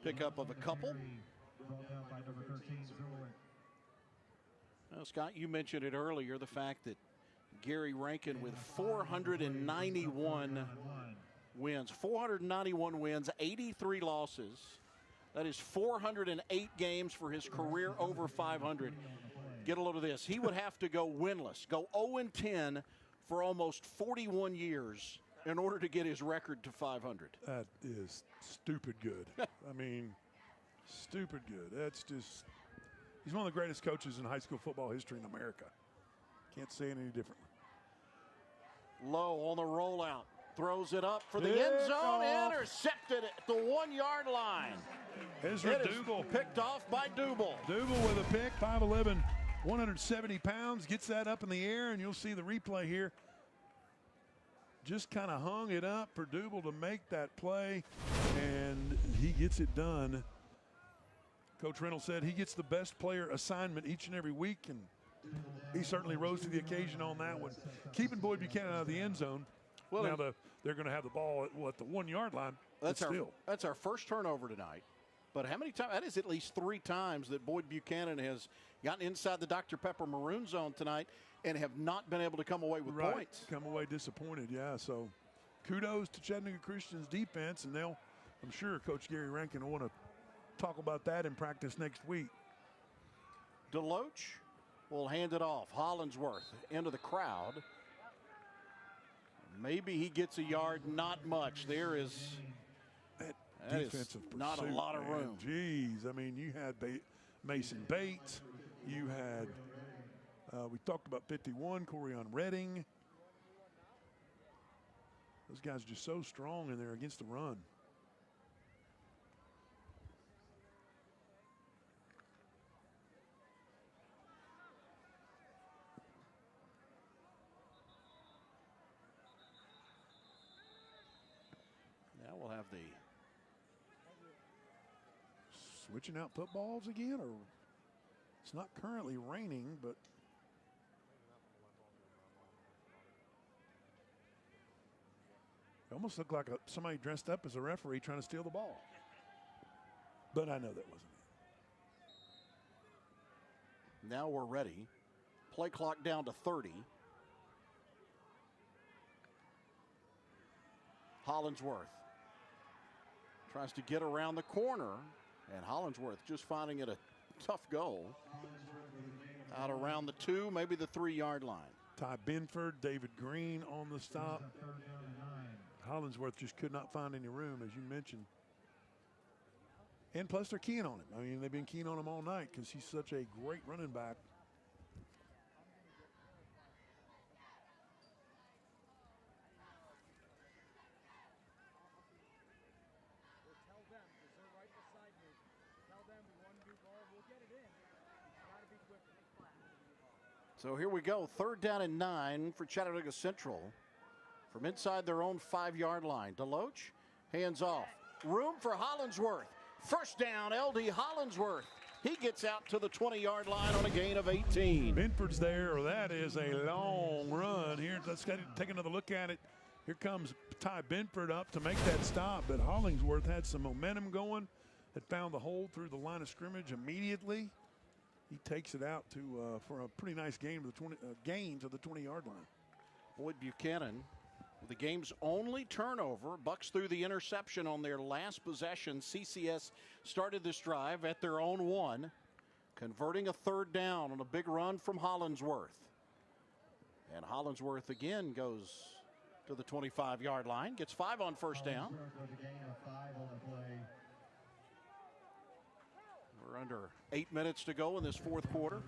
pickup of a couple. Well, Scott, you mentioned it earlier, the fact that Gary Rankin with 491 wins. 491 wins, 83 losses. That is 408 games for his career over 500. Get a load of this. He would have to go winless, go 0-10 for almost 41 years in order to get his record to 500. That is stupid good. I mean, stupid good. That's just, he's one of the greatest coaches in high school football history in America. Can't say it any differently. Lowe on the rollout. Throws it up for the end zone. Intercepted at the 1-yard line. Ezra Dougal. Picked off by Dougal. Dougal with a pick, 5'11", 170 pounds. Gets that up in the air, and you'll see the replay here. Just kind of hung it up for Dougal to make that play, and he gets it done. Coach Reynolds said he gets the best player assignment each and every week, and he certainly rose to the occasion on that one. Keeping Boyd-Buchanan out of the end zone. Well, now they're going to have the ball at the 1-yard line. That's our first turnover tonight. But how many times? That is at least 3 times that Boyd-Buchanan has gotten inside the Dr. Pepper maroon zone tonight and have not been able to come away with points. Come away disappointed, yeah. So kudos to Chattanooga Christian's defense, and I'm sure Coach Gary Rankin will want to talk about that in practice next week. Deloach will hand it off. Hollingsworth into the crowd. Maybe he gets a yard, not much. There is that defensive is not a lot of room. Jeez, I mean, you had Mason Bates. You had, we talked about 51, Corian Redding. Those guys are just so strong in there against the run. Now we'll have the switching out footballs again, or it's not currently raining, but it almost looked like somebody dressed up as a referee trying to steal the ball. But I know that wasn't it. Now we're ready. Play clock down to 30. Hollingsworth tries to get around the corner, and Hollingsworth just finding it a tough goal. Out around the 2, maybe the 3-yard line. Ty Benford, David Green on the stop. Hollingsworth just could not find any room, as you mentioned. And plus, they're keen on him. I mean, they've been keen on him all night because he's such a great running back. So here we go, 3rd down and 9 for Chattanooga Central. From inside their own 5-yard line. Deloach, hands off. Room for Hollingsworth. First down, LD Hollingsworth. He gets out to the 20-yard line on a gain of 18. Benford's there. That is a long run here. Let's take another look at it. Here comes Ty Benford up to make that stop, but Hollingsworth had some momentum going, had found the hole through the line of scrimmage immediately. He takes it out to for a pretty nice gain to the 20-yard line. Boyd-Buchanan, the game's only turnover. Bucks threw the interception on their last possession. CCS started this drive at their own 1, converting a 3rd down on a big run from Hollingsworth. And Hollingsworth again goes to the 25-yard line, gets 5 on first down. We're under 8 minutes to go in this 4th quarter.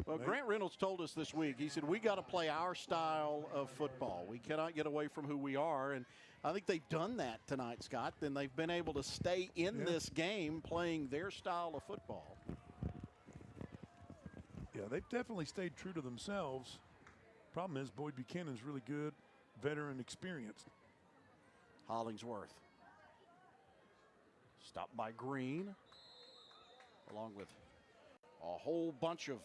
Well, Grant Reynolds told us this week, he said, we got to play our style of football. We cannot get away from who we are. And I think they've done that tonight, Scott. Then they've been able to stay in this game playing their style of football. Yeah, they've definitely stayed true to themselves. Problem is, Boyd-Buchanan's really good, veteran, experienced. Hollingsworth. Stopped by Green, along with a whole bunch of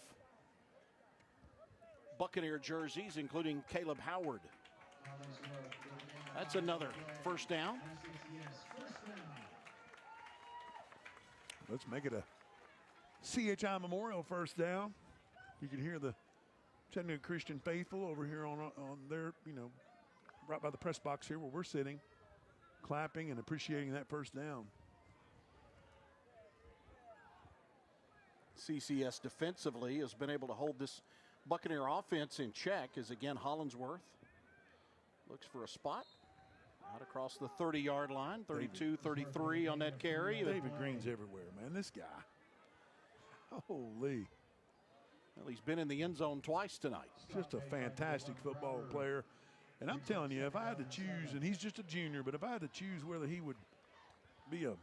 Buccaneer jerseys, including Caleb Howard. That's another first down. Let's make it a CHI Memorial first down. You can hear the Chattanooga Christian faithful over here on their, right by the press box here where we're sitting, clapping and appreciating that first down. CCS defensively has been able to hold this Buccaneer offense in check as again Hollingsworth looks for a spot out across the 30-yard line, 32, 33 on that carry. David Green's everywhere, man. This guy, holy. Well, he's been in the end zone twice tonight. Just a fantastic football player. And I'm telling you, if I had to choose, and he's just a junior, but if I had to choose whether he would be a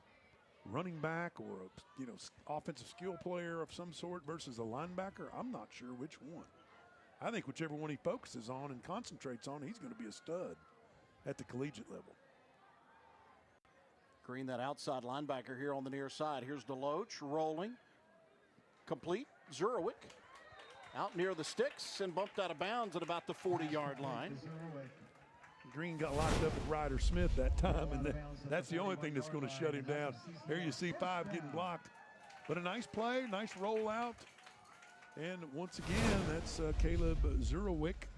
running back or a offensive skill player of some sort versus a linebacker, I'm not sure which one. I think whichever one he focuses on and concentrates on, he's going to be a stud at the collegiate level. Green, that outside linebacker here on the near side. Here's Deloach rolling. Complete. Zurwick out near the sticks and bumped out of bounds at about the 40-yard line. Green got locked up with Ryder Smith that time, and that's the only thing that's going to shut him down. Here you see 5 getting blocked. But a nice play, nice rollout. And once again, that's Caleb Zurwick.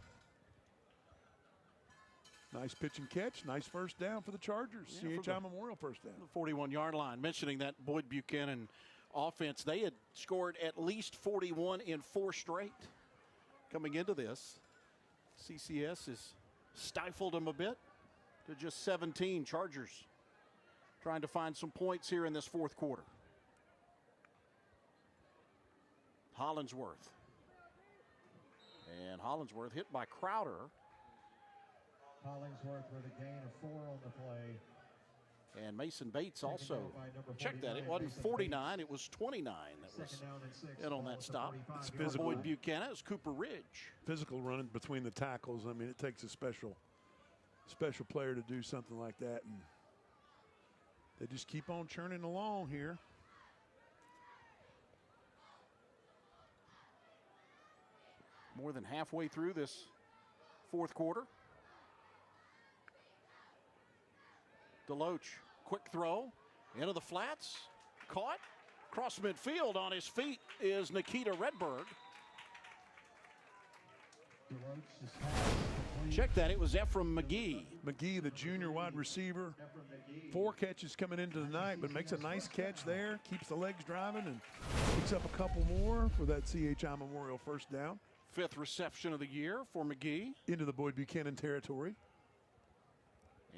Nice pitch and catch, nice first down for the Chargers. CHI Memorial first down. The 41-yard line. Mentioning that Boyd-Buchanan offense, they had scored at least 41 in 4 straight coming into this. CCS has stifled them a bit to just 17. Chargers trying to find some points here in this 4th quarter. Hollingsworth. And Hollingsworth hit by Crowder. Hollingsworth with a gain of 4 on the play. And Mason Bates also, check that, it wasn't 49, it was 29 that was in on that stop. It's physical. Boyd-Buchanan, it was Cooper Ridge. Physical running between the tackles. I mean, it takes a special player to do something like that. And they just keep on churning along here. More than halfway through this 4th quarter. Deloach, quick throw into the flats, caught, Cross midfield on his feet is Nikita Redberg. Check that, it was Ephraim McGee. McGee, the junior wide receiver. 4 catches coming into the night, but makes a nice catch there. Keeps the legs driving and picks up a couple more for that CHI Memorial first down. 5th reception of the year for McGee. Into the Boyd-Buchanan territory.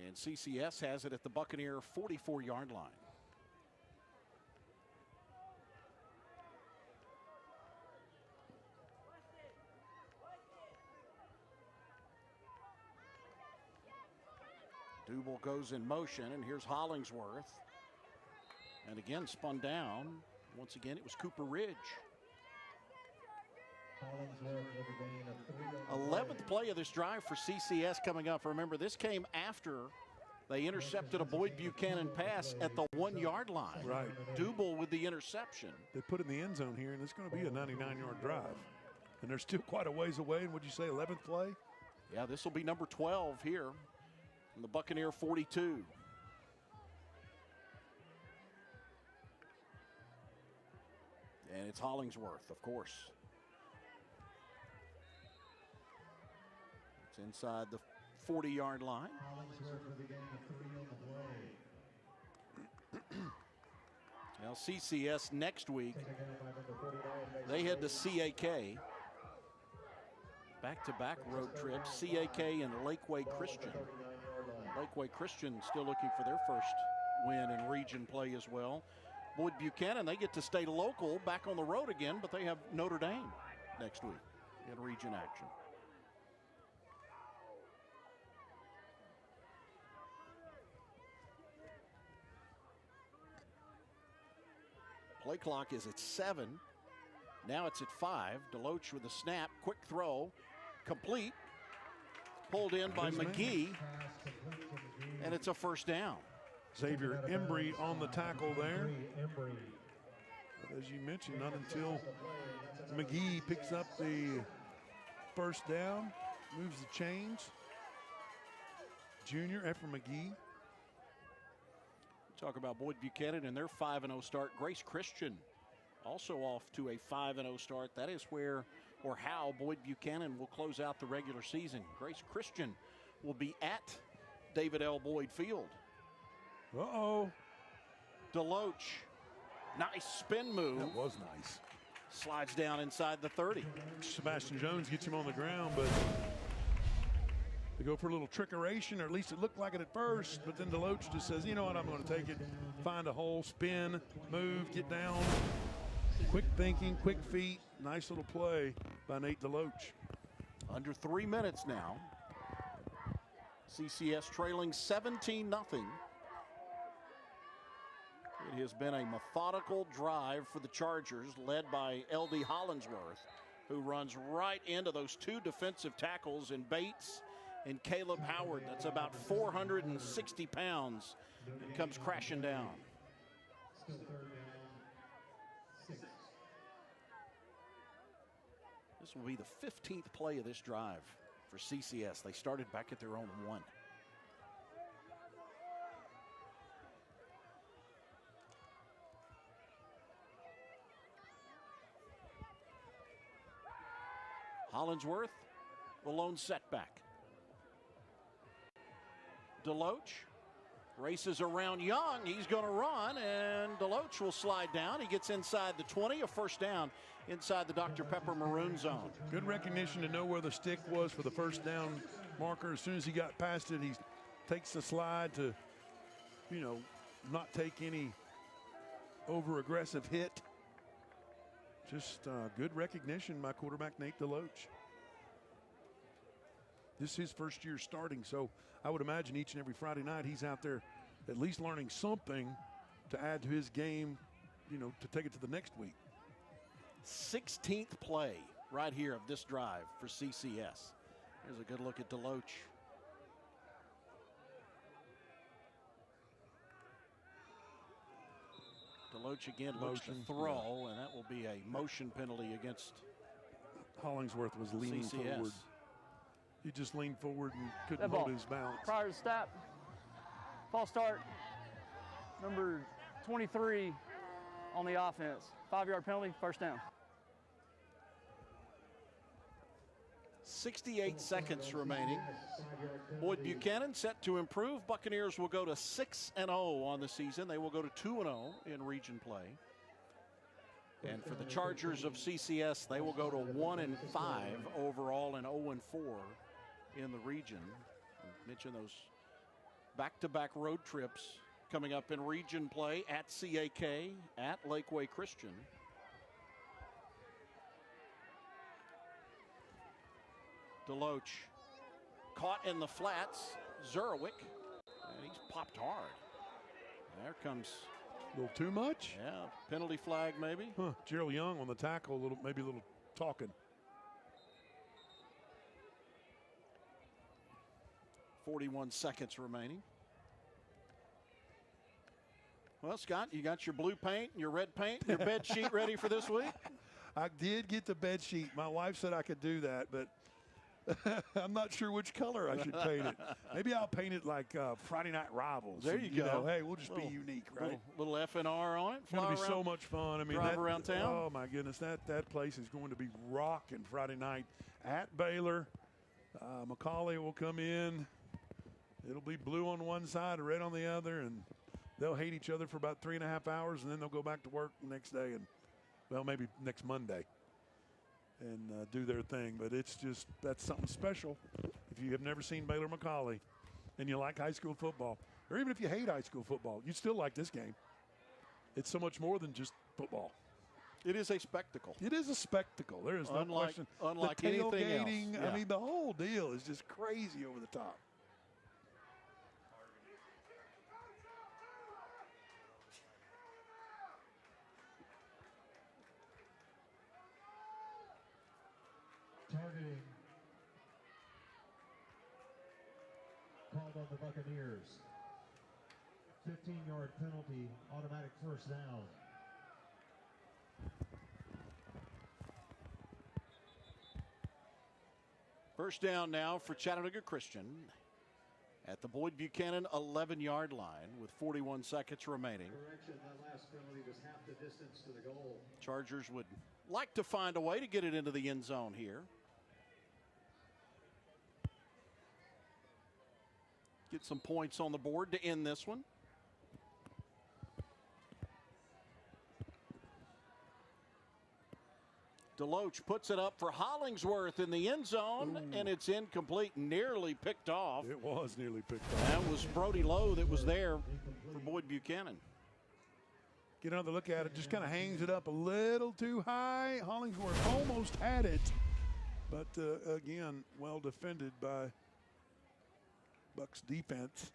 And CCS has it at the Buccaneer 44-yard line. Double goes in motion, and here's Hollingsworth. And again, spun down. Once again, it was Cooper Ridge. 11th play of this drive for CCS coming up. Remember, this came after they intercepted a Boyd-Buchanan pass at the 1-yard line. Right. Double with the interception. They put it in the end zone here, and it's going to be a 99-yard drive. And they're still quite a ways away. And would you say 11th play? Yeah, this will be number 12 here in the Buccaneer 42. And it's Hollingsworth, of course. It's inside the 40-yard line. Now CCS next week, they head to CAK. Back-to-back road trips, CAK and Lakeway Christian. Lakeway Christian still looking for their first win in region play as well. Boyd-Buchanan, they get to stay local, back on the road again, but they have Notre Dame next week in region action. Play clock is at 7. Now it's at 5. Deloach with a snap, quick throw, complete. Pulled in by McGee, and it's a first down. Xavier Embry on the tackle there. But as you mentioned, not until McGee picks up the first down, moves the chains. Junior Ephraim McGee. Talk about Boyd-Buchanan and their 5-0 start. Grace Christian also off to a 5-0 start. That is where or how Boyd-Buchanan will close out the regular season. Grace Christian will be at David L. Boyd Field. Uh-oh. Deloach, nice spin move. That was nice. Slides down inside the 30. Sebastian Jones gets him on the ground, but they go for a little trickeration, or at least it looked like it at first, but then Deloach just says, you know what, I'm going to take it, find a hole, spin, move, get down. Quick thinking, quick feet, nice little play by Nate Deloach. Under 3 minutes now. CCS trailing 17-0. It has been a methodical drive for the Chargers, led by L.D. Hollingsworth, who runs right into those 2 defensive tackles in Bates and Caleb Howard. That's about 460 pounds. It comes crashing down. This will be the 15th play of this drive for CCS. They started back at their own 1. Hollingsworth, the lone setback. Deloach races around Young. He's going to run, and Deloach will slide down. He gets inside the 20, a first down inside the Dr. Pepper maroon zone. Good recognition to know where the stick was for the first down marker. As soon as he got past it, he takes the slide to, you know, not take any over-aggressive hit. Just good recognition by quarterback Nate Deloach. This is his first year starting, so I would imagine each and every Friday night he's out there at least learning something to add to his game, you know, to take it to the next week. 16th play right here of this drive for CCS. Here's a good look at Deloach. Deloach again looks to throw, and that will be a motion penalty against Hollingsworth was leaning CCS. forward. He just leaned forward and couldn't hold his balance. Prior to snap, false start, number 23, on the offense. 5-yard penalty, first down. 68 seconds remaining. Boyd-Buchanan set to improve. Buccaneers will go to 6-0 on the season. They will go to 2-0 in region play. And for the Chargers of CCS, they will go to 1-5 overall and 0-4 in the region. Mention those back-to-back road trips coming up in region play at CAK, at Lakeway Christian. Deloach caught in the flats. Zerwick, and he's popped hard. There comes a little too much. Yeah, penalty flag maybe. Gerald Young on the tackle, maybe a little talking. 41 seconds remaining. Well, Scott, you got your blue paint, your red paint, your bed sheet ready for this week? I did get the bed sheet. My wife said I could do that, but I'm not sure which color I should paint it. Maybe I'll paint it like Friday Night Rivals. There you go. Hey, we'll just be unique, right? Little F&R on it. It's going to be so much fun. I mean, drive around town. Oh my goodness, that place is going to be rocking Friday night at Baylor. Macaulay will come in. It'll be blue on one side, red on the other, and they'll hate each other for about 3.5 hours, and then they'll go back to work the next day, and well, maybe next Monday, and do their thing. But it's just, that's something special. If you have never seen Baylor Macaulay and you like high school football, or even if you hate high school football, you still like this game. It's so much more than just football. It is a spectacle. It is a spectacle. There is no question. Unlike the anything else. Yeah. I mean, the whole deal is just crazy over the top. Targeting called on the Buccaneers. 15-yard penalty, automatic first down. First down now for Chattanooga Christian at the Boyd-Buchanan 11-yard line with 41 seconds remaining. Correction, that last penalty was half the distance to the goal. Chargers would like to find a way to get it into the end zone here. Get some points on the board to end this one. Deloach puts it up for Hollingsworth in the end zone, and it's incomplete, nearly picked off. It was nearly picked off. That was Brody Lowe that was there for Boyd-Buchanan. Get another look at it, just kind of hangs it up a little too high. Hollingsworth almost had it, but again, well defended by Bucks defense.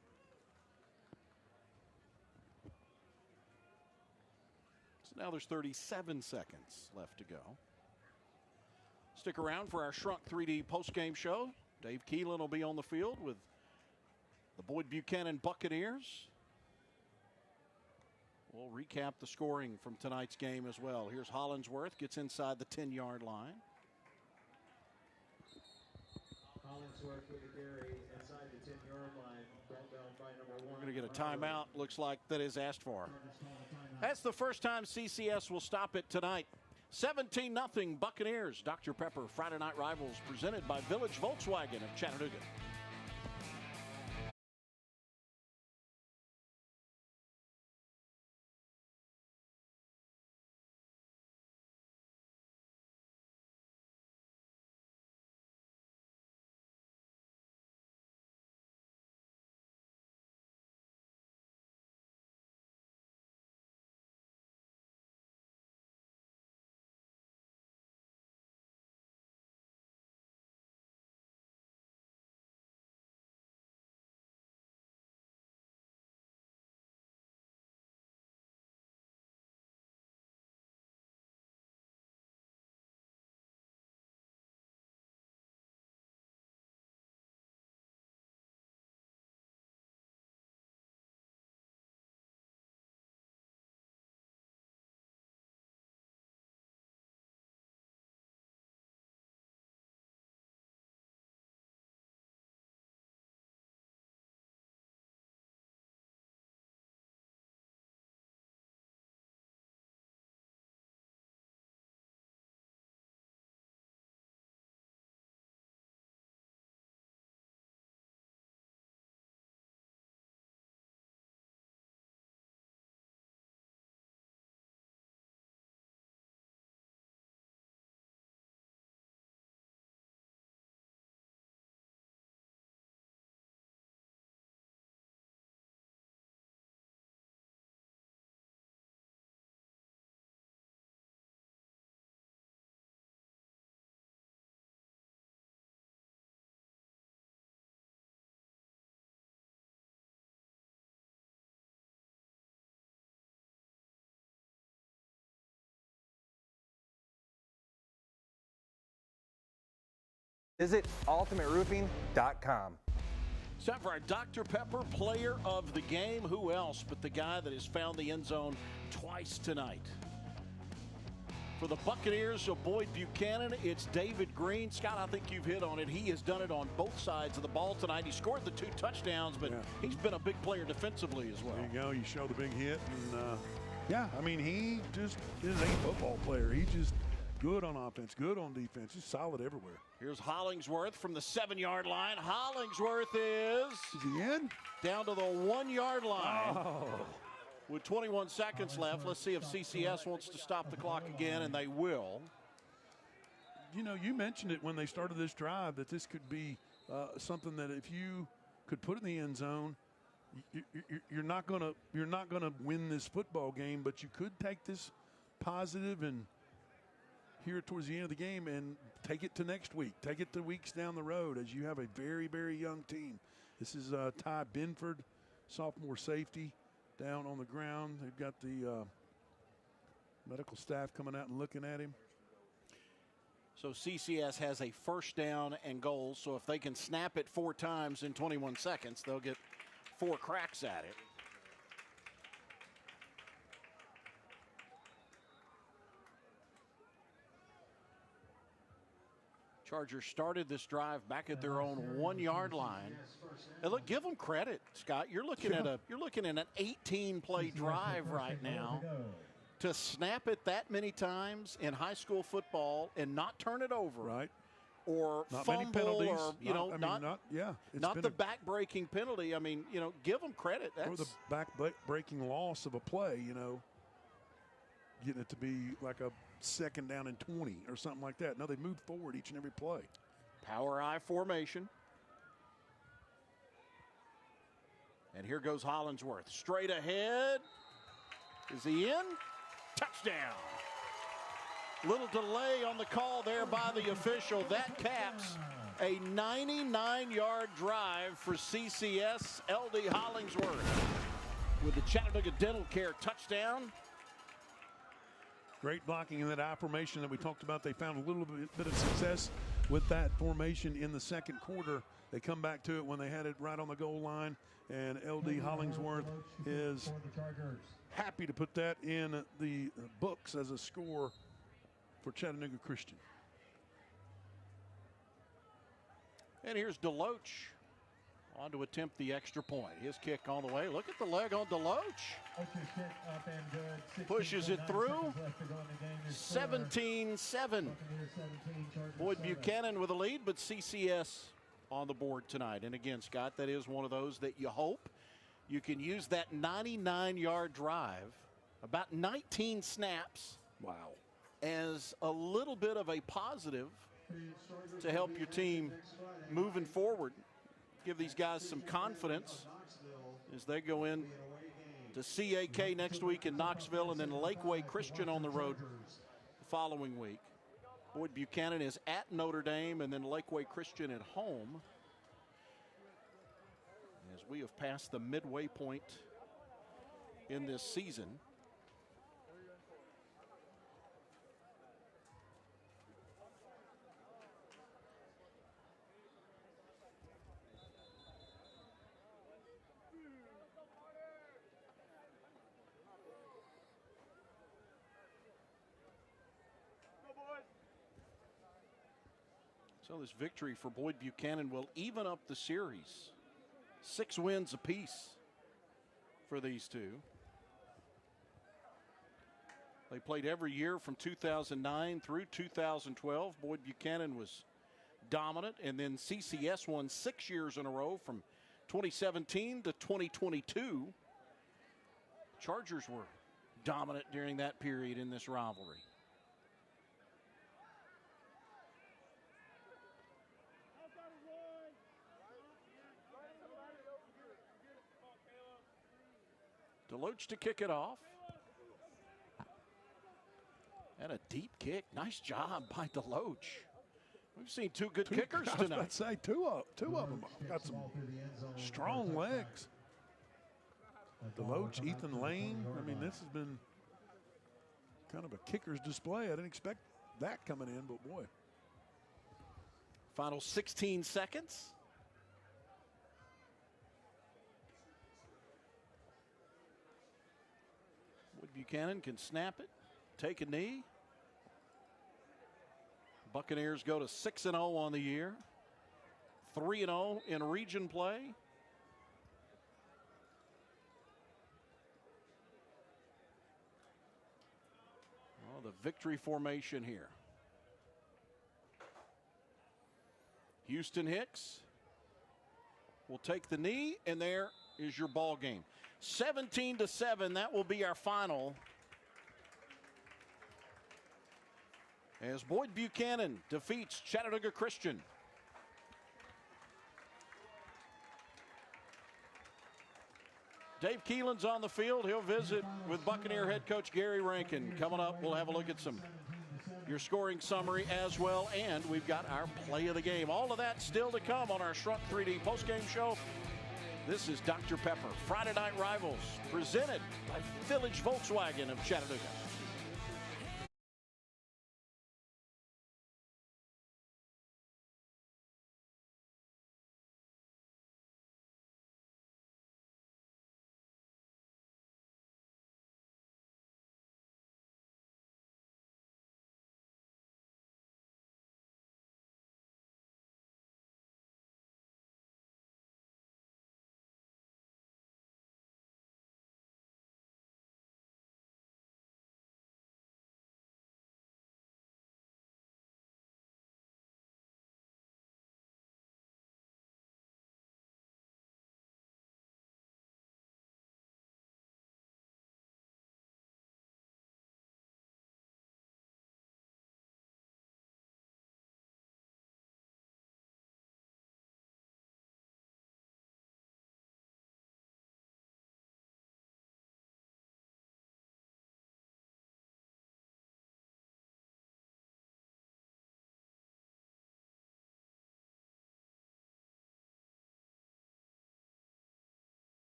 So now there's 37 seconds left to go. Stick around for our Shrunk 3D postgame show. Dave Keelan will be on the field with the Boyd-Buchanan Buccaneers. We'll recap the scoring from tonight's game as well. Here's Hollingsworth, gets inside the 10-yard line. Hollingsworth with a carry inside the 10-yard line. Brought down by number 1. We're going to get a timeout, looks like, that is asked for. That's the first time CCS will stop it tonight. 17-0 Buccaneers. Dr. Pepper Friday Night Rivals presented by Village Volkswagen of Chattanooga. Visit ultimateroofing.com. It's time for our Dr. Pepper player of the game. Who else but the guy that has found the end zone twice tonight? For the Buccaneers of Boyd-Buchanan, it's David Green. Scott, I think you've hit on it. He has done it on both sides of the ball tonight. He scored the 2 touchdowns, but he's been a big player defensively as well. There you go. You show the big hit. And, yeah, I mean, he just is a football player. He just good on offense, good on defense. He's solid everywhere. Here's Hollingsworth from the 7-yard line. Hollingsworth is he in? Down to the 1-yard line. Oh. With 21 seconds left, let's see if CCS wants to stop the clock again, and they will. You know, you mentioned it when they started this drive that this could be something that if you could put in the end zone, you're not gonna win this football game, but you could take this positive and here towards the end of the game and take it to next week, take it to weeks down the road as you have a very, very young team. This is Ty Benford, sophomore safety, down on the ground. They've got the medical staff coming out and looking at him. So CCS has a first down and goal. So if they can snap it 4 times in 21 seconds, they'll get 4 cracks at it. Chargers started this drive back at their own 1-yard line. And look, give them credit, Scott. You're looking at an 18-play drive right now. To snap it that many times in high school football and not turn it over, right? Or not fumble, many penalties. or not the back-breaking penalty. I mean, give them credit. Or the back-breaking loss of a play. Getting it to be like a 2nd down and 20 or something like that. No, they moved forward each and every play. Power I formation. And here goes Hollingsworth. Straight ahead. Is he in? Touchdown. Little delay on the call there by the official. That caps a 99-yard drive for CCS. LD Hollingsworth with the Chattanooga Dental Care touchdown. Great blocking in that I formation that we talked about. They found a little bit of success with that formation in the second quarter. They come back to it when they had it right on the goal line, and LD Hollingsworth is happy to put that in the books as a score for Chattanooga Christian. And here's Deloach on to attempt the extra point. His kick on the way. Look at the leg on Deloach. Pushes it through. 17-7. Boyd-Buchanan with a lead, but CCS on the board tonight. And again, Scott, that is one of those that you hope you can use that 99-yard drive, about 19 snaps. Wow. As a little bit of a positive to help your team moving forward. Give these guys some confidence as they go in to CAK next week in Knoxville, and then Lakeway Christian on the road the following week. Boyd-Buchanan is at Notre Dame, and then Lakeway Christian at home. As we have passed the midway point in this season. So this victory for Boyd-Buchanan will even up the series. 6 wins apiece for these two. They played every year from 2009 through 2012. Boyd-Buchanan was dominant, and then CCS won 6 years in a row from 2017 to 2022. Chargers were dominant during that period in this rivalry. Deloach to kick it off. And a deep kick. Nice job by Deloach. We've seen 2 good kickers tonight. I was about to say two of them got some strong legs. Deloach, Ethan Lane. I mean, this has been kind of a kicker's display. I didn't expect that coming in, but boy. Final 16 seconds. Boyd-Buchanan can snap it, take a knee. Buccaneers go to 6-0 on the year, 3-0 in region play. Oh, the victory formation here. Houston Hicks will take the knee, and there is your ball game. 17-7, that will be our final. As Boyd-Buchanan defeats Chattanooga Christian. Dave Keelan's on the field. He'll visit with Buccaneer head coach Gary Rankin. Coming up, we'll have a look at your scoring summary as well, and we've got our play of the game. All of that still to come on our Shrunk 3D postgame show. This is Dr. Pepper, Friday Night Rivals, presented by Village Volkswagen of Chattanooga.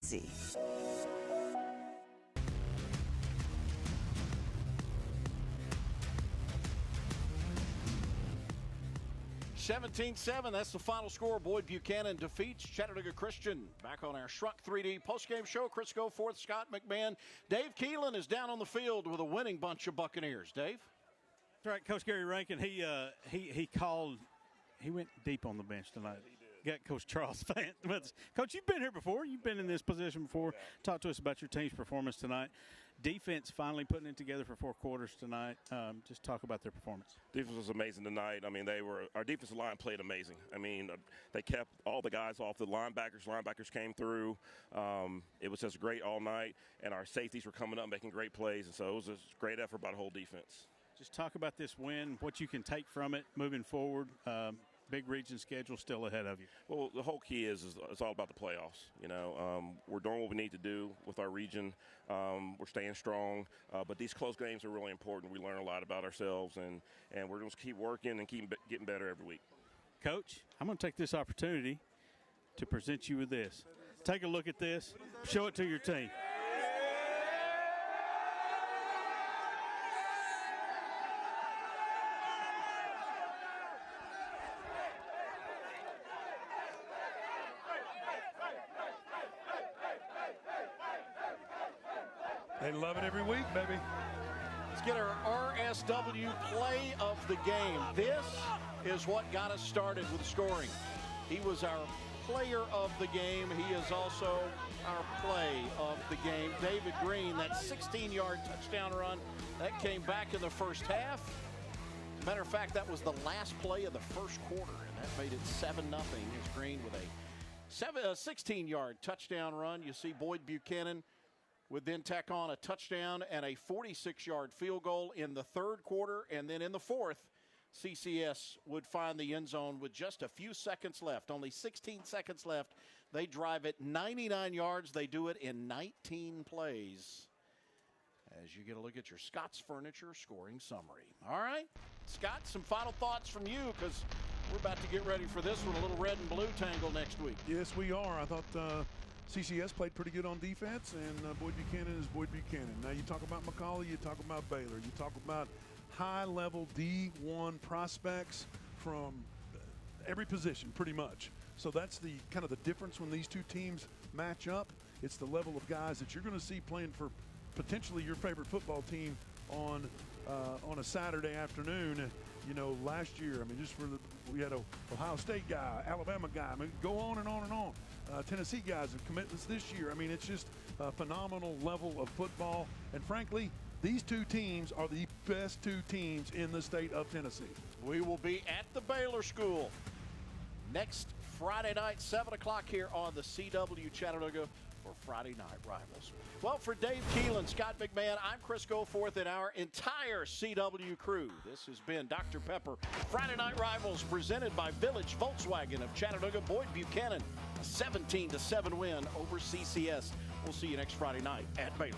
See. 17-7, that's the final score. Boyd-Buchanan defeats Chattanooga Christian. Back on our Shrunk 3D postgame show, Chris Goforth, Scott McMahon. Dave Keelan is down on the field with a winning bunch of Buccaneers. Dave? That's right, Coach Gary Rankin, he went deep on the bench tonight. Got Coach Charles Fant. Coach, you've been here before. You've been in this position before. Talk to us about your team's performance tonight. Defense finally putting it together for 4 quarters tonight. Just talk about their performance. Defense was amazing tonight. I mean, our defensive line played amazing. I mean, they kept all the guys off the linebackers. Linebackers came through. It was just great all night, and our safeties were coming up making great plays, and so it was a great effort by the whole defense. Just talk about this win, what you can take from it moving forward. Big region schedule still ahead of you. Well, the whole key is it's all about the playoffs. You know, we're doing what we need to do with our region. We're staying strong, but these close games are really important. We learn a lot about ourselves, and we're going to keep working and keep getting better every week. Coach, I'm going to take this opportunity to present you with this. Take a look at this. Show it to your team. They love it every week, baby. Let's get our RSW play of the game. This is what got us started with scoring. He was our player of the game. He is also our play of the game. David Green, that 16-yard touchdown run, that came back in the first half. Matter of fact, that was the last play of the first quarter, and that made it 7-0. Here's Green with a 16-yard touchdown run. You see Boyd-Buchanan would then tack on a touchdown and a 46-yard field goal in the third quarter, and then in the fourth, CCS would find the end zone with just a few seconds left, only 16 seconds left. They drive it 99 yards. They do it in 19 plays. As you get a look at your Scott's Furniture scoring summary. All right, Scott, some final thoughts from you, because we're about to get ready for this one, a little red and blue tangle next week. Yes, we are. I thought CCS played pretty good on defense, and Boyd-Buchanan is Boyd-Buchanan. Now, you talk about McCauley, you talk about Baylor, you talk about high-level D1 prospects from every position, pretty much. So that's the kind of the difference when these two teams match up. It's the level of guys that you're going to see playing for potentially your favorite football team on a Saturday afternoon. You know, last year, I mean, we had a Ohio State guy, Alabama guy. I mean, go on and on and on. Tennessee guys have commitments this year. I mean, it's just a phenomenal level of football. And frankly, these two teams are the best two teams in the state of Tennessee. We will be at the Baylor School next Friday night, 7 o'clock here on the CW Chattanooga for Friday Night Rivals. Well, for Dave Keelan, Scott McMahon, I'm Chris Goforth, and our entire CW crew. This has been Dr. Pepper Friday Night Rivals, presented by Village Volkswagen of Chattanooga. Boyd-Buchanan, a 17-7 win over CCS. We'll see you next Friday night at Baylor.